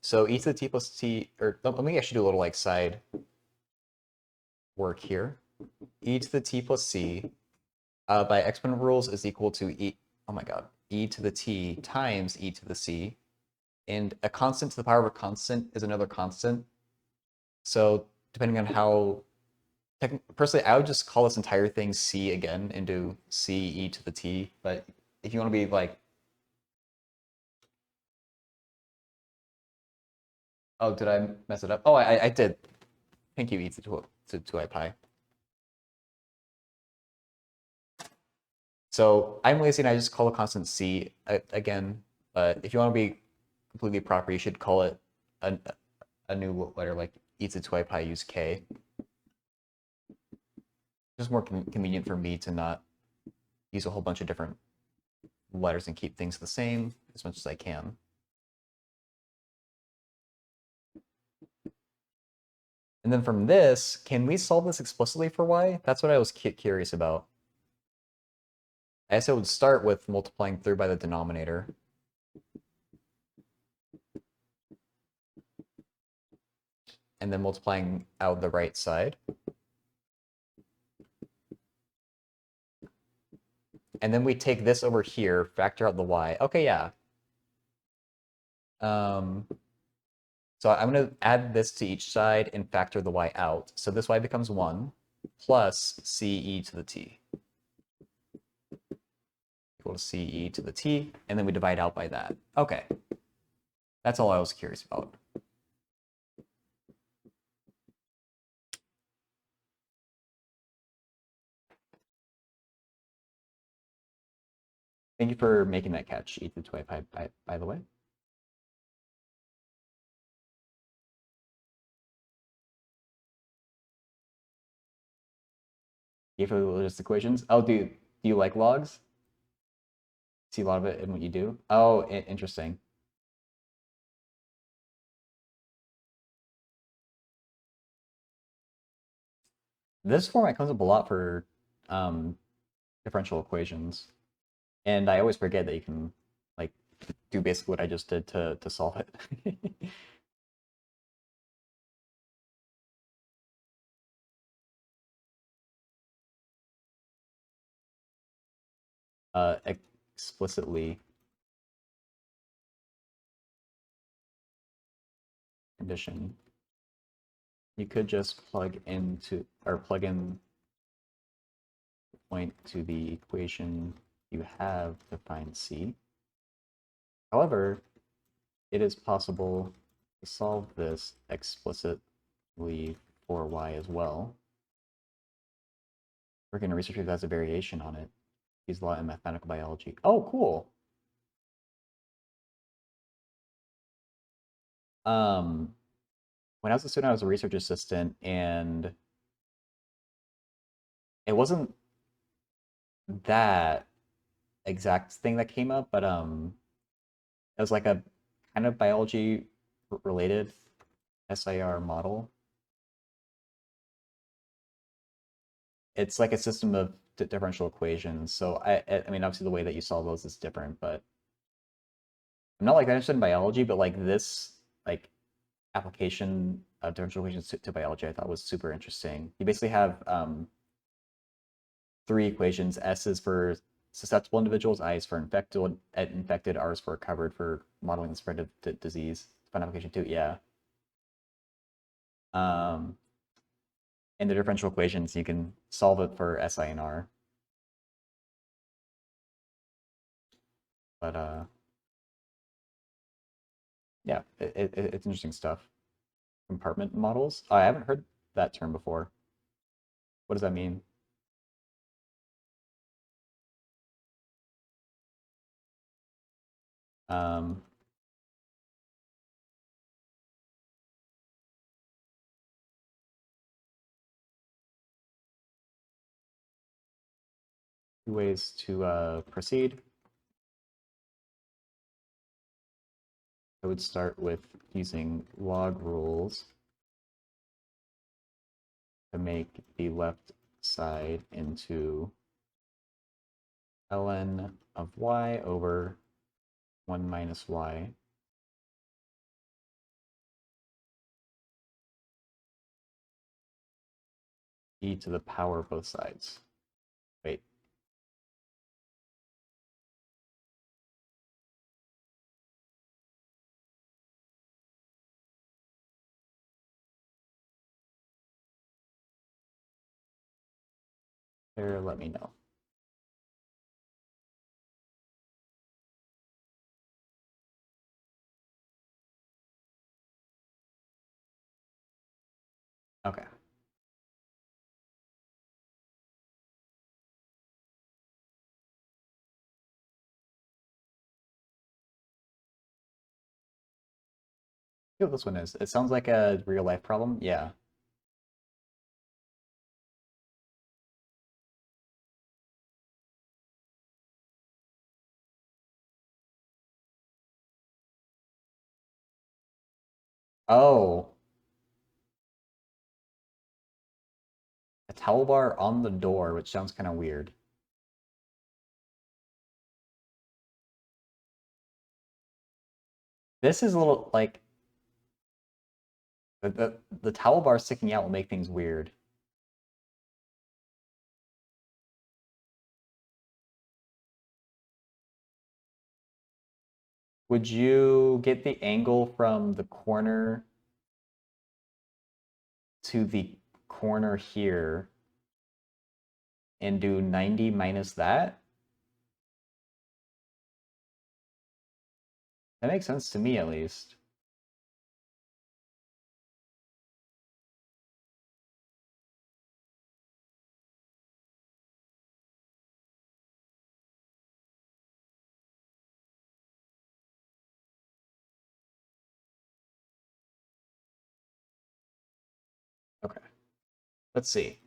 So e to the t plus t, or let me actually do a little like side work here. E to the t plus c by exponent rules is equal to e, oh my god, e to the t times e to the c. And a constant to the power of a constant is another constant. So depending on how, personally, I would just call this entire thing c again and do c e to the t. But if you want to be like, oh, did I mess it up? Oh, I did. Thank you, e to 2i pi. So I'm lazy and I just call a constant c again. But if you want to be completely proper, you should call it a new letter like e to 2i pi, use k. Just more convenient for me to not use a whole bunch of different letters and keep things the same as much as I can. And then from this, can we solve this explicitly for y? That's what I was curious about. I guess I would start with multiplying through by the denominator. And then multiplying out the right side. And then we take this over here, factor out the y. Okay, yeah. So I'm going to add this to each side and factor the y out. So this y becomes 1 plus c e to the t. Equal to c e to the t, and then we divide out by that. Okay. That's all I was curious about. Thank you for making that catch, e to the 2i pi, by the way. For the logistic equations. Oh, do you like logs? See a lot of it in what you do? Oh, interesting. This format comes up a lot for differential equations. And I always forget that you can like do basically what I just did to solve it. Explicitly condition. You could just plug in point to the equation you have to find C. However, it is possible to solve this explicitly for y as well. We're going to research if that's a variation on it. Use a lot in mathematical biology. Oh, cool. When I was a student, I was a research assistant, and it wasn't that exact thing that came up, but it was like a kind of biology related SIR model. It's like a system of differential equations. So I mean, obviously the way that you solve those is different, but I'm not like interested in biology, but like this like application of differential equations to biology, I thought was super interesting. You basically have three equations. S is for susceptible individuals, I is for infected, R is for recovered for modeling the spread of disease. Fun application too, yeah. In the differential equations, you can solve it for SI and R. But yeah, it's interesting stuff. Compartment models? Oh, I haven't heard that term before. What does that mean? Um, Two ways to proceed. I would start with using log rules to make the left side into ln of y over 1 minus y e to the power of both sides. Wait. Here, let me know. Okay. See what this one is. It sounds like a real life problem. Yeah. Oh. A towel bar on the door, which sounds kind of weird. This is a little like the towel bar sticking out will make things weird. Would you get the angle from the corner to the corner here and do 90 minus that? That makes sense to me, at least. Okay. Let's see.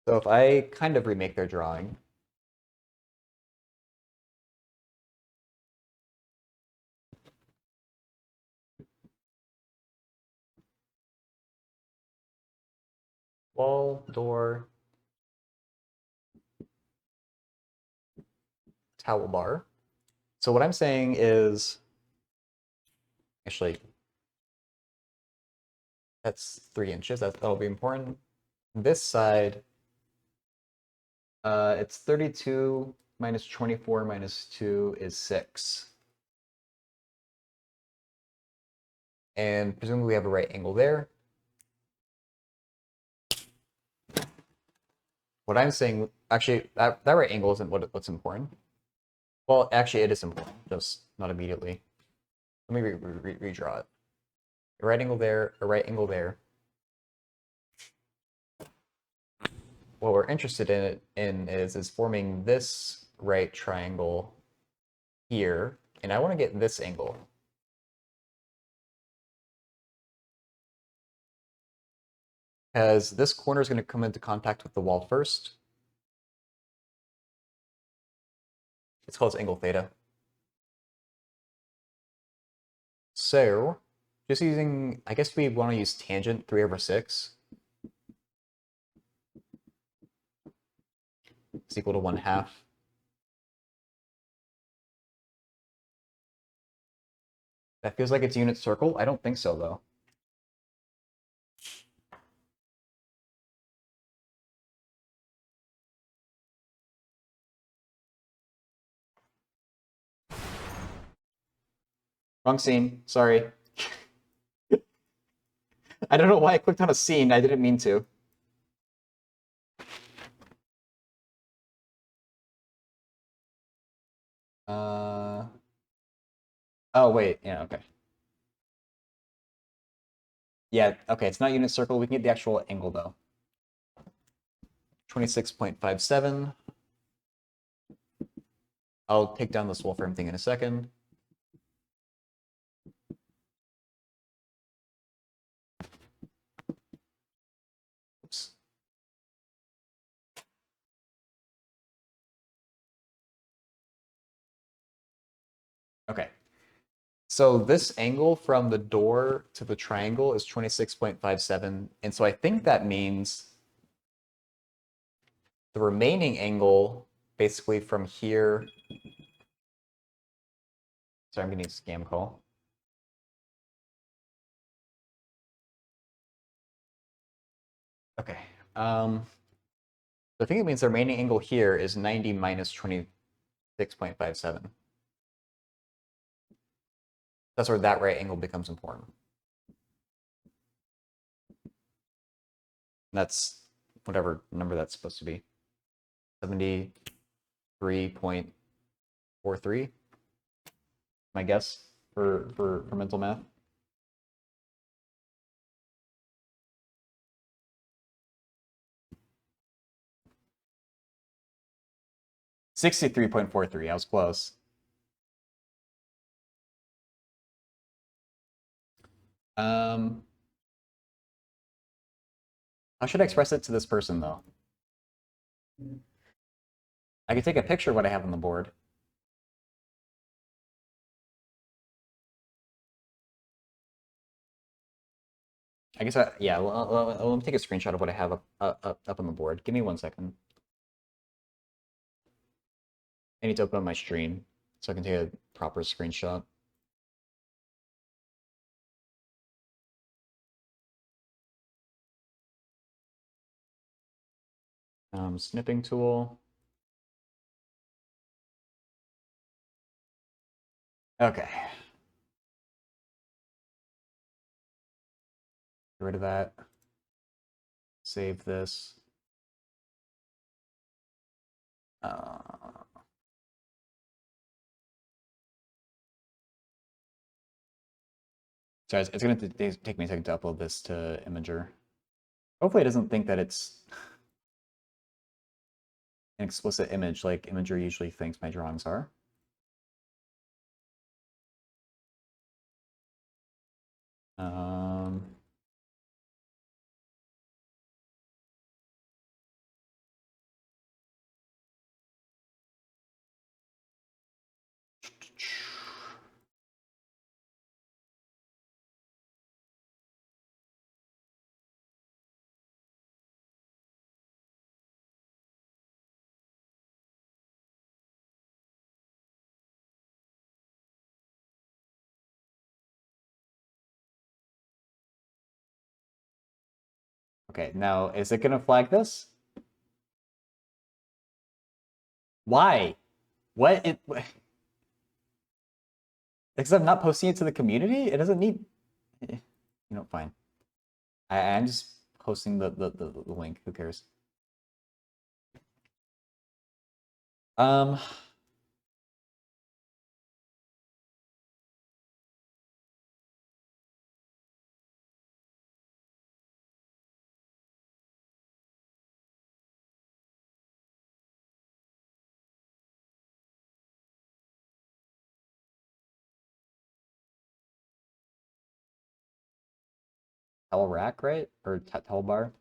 So if I kind of remake their drawing, wall, door, towel bar. So what I'm saying is, actually, that's 3 inches. That'll be important. This side, it's 32 minus 24 minus 2 is 6. And presumably we have a right angle there. What I'm saying, actually, that right angle isn't what's important. Well, actually, it is important, just not immediately. Let me redraw it. A right angle there, a right angle there. What we're interested in is forming this right triangle here, and I want to get this angle. Because this corner is going to come into contact with the wall first. It's called angle theta. So, just using, I guess we want to use tangent 3 over 6 is equal to 1/2. That feels like it's unit circle. I don't think so, though. Wrong scene. Sorry. I don't know why I clicked on a scene. I didn't mean to. Oh, wait. Yeah, okay. Yeah, okay. It's not unit circle. We can get the actual angle, though. 26.57. I'll take down this Wolfram thing in a second. Oops. Okay. So this angle from the door to the triangle is 26.57. And so I think that means the remaining angle basically from here. Sorry, I'm getting a scam call. Okay. I think it means the remaining angle here is 90 minus 26.57. That's where that right angle becomes important. That's whatever number that's supposed to be. 73.43, my guess, for mental math. $63.43. I was close. How should I express it to this person, though? I could take a picture of what I have on the board. I guess, yeah, let me take a screenshot of what I have up on the board. Give me 1 second. I need to open up my stream so I can take a proper screenshot. Snipping tool. Okay. Get rid of that. Save this. Sorry, it's going to take me a second to upload this to Imager. Hopefully it doesn't think that it's an explicit image like Imager usually thinks my drawings are. Okay, now is it going to flag this? Why? What? Because I'm not posting it to the community? It doesn't need... You know, fine. I'm just posting the link. Who cares? Towel rack, right? Or towel bar?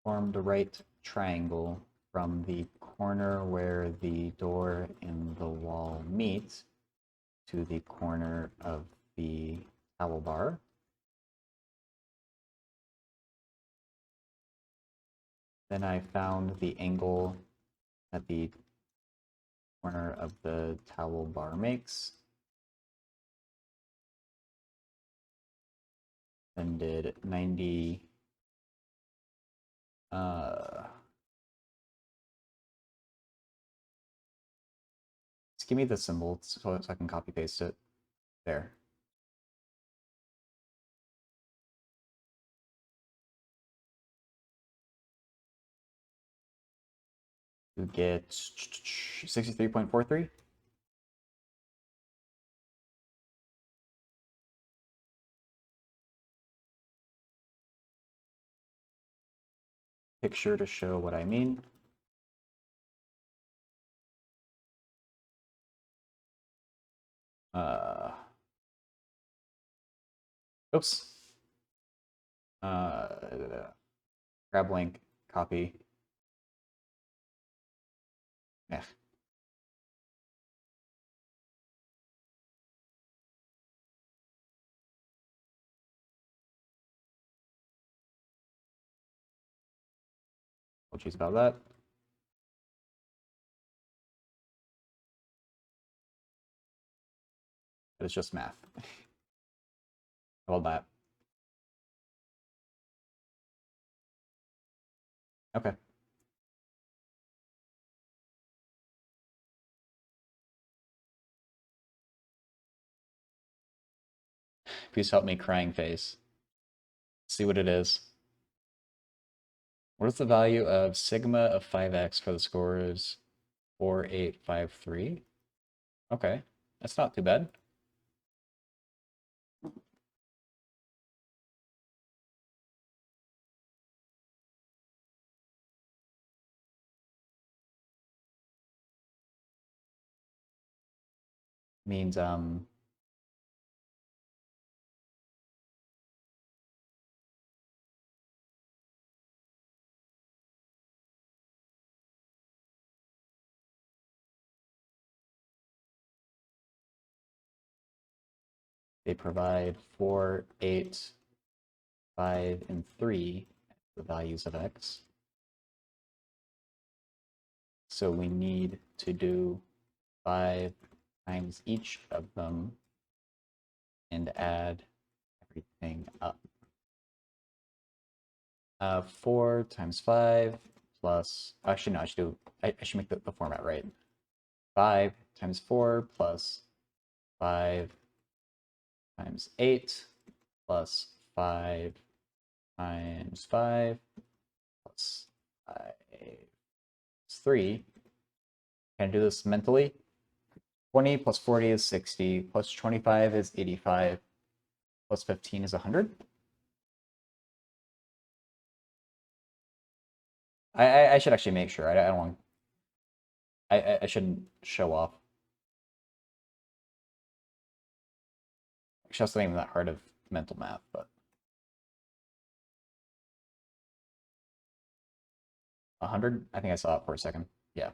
Form the right triangle from the corner where the door and the wall meet to the corner of the towel bar. Then I found the angle that the corner of the towel bar makes. Then did 90. Just give me the symbol so I can copy paste it. There. You get 63.43. Picture to show what I mean. Oops. Grab link, copy. Yeah. Apologies about that. But it's just math. How about that? Okay. Please help me, crying face. See what it is. What is the value of sigma of 5x for the scores 4, 8, 5, 3? Okay, that's not too bad. Means they provide 4, 8, 5, and 3 the values of x. So we need to do 5 times each of them and add everything up. 4 times 5 plus, actually no, I should make the format right. 5 times 4 plus 5 times 8 plus 5 times 5 plus 5 is 3. Can I do this mentally? 20 plus 40 is 60, plus 25 is 85, plus 15 is 100. I should actually make sure. I don't want. I shouldn't show off. Actually, that's not even that hard of mental math, but 100. I think I saw it for a second. Yeah.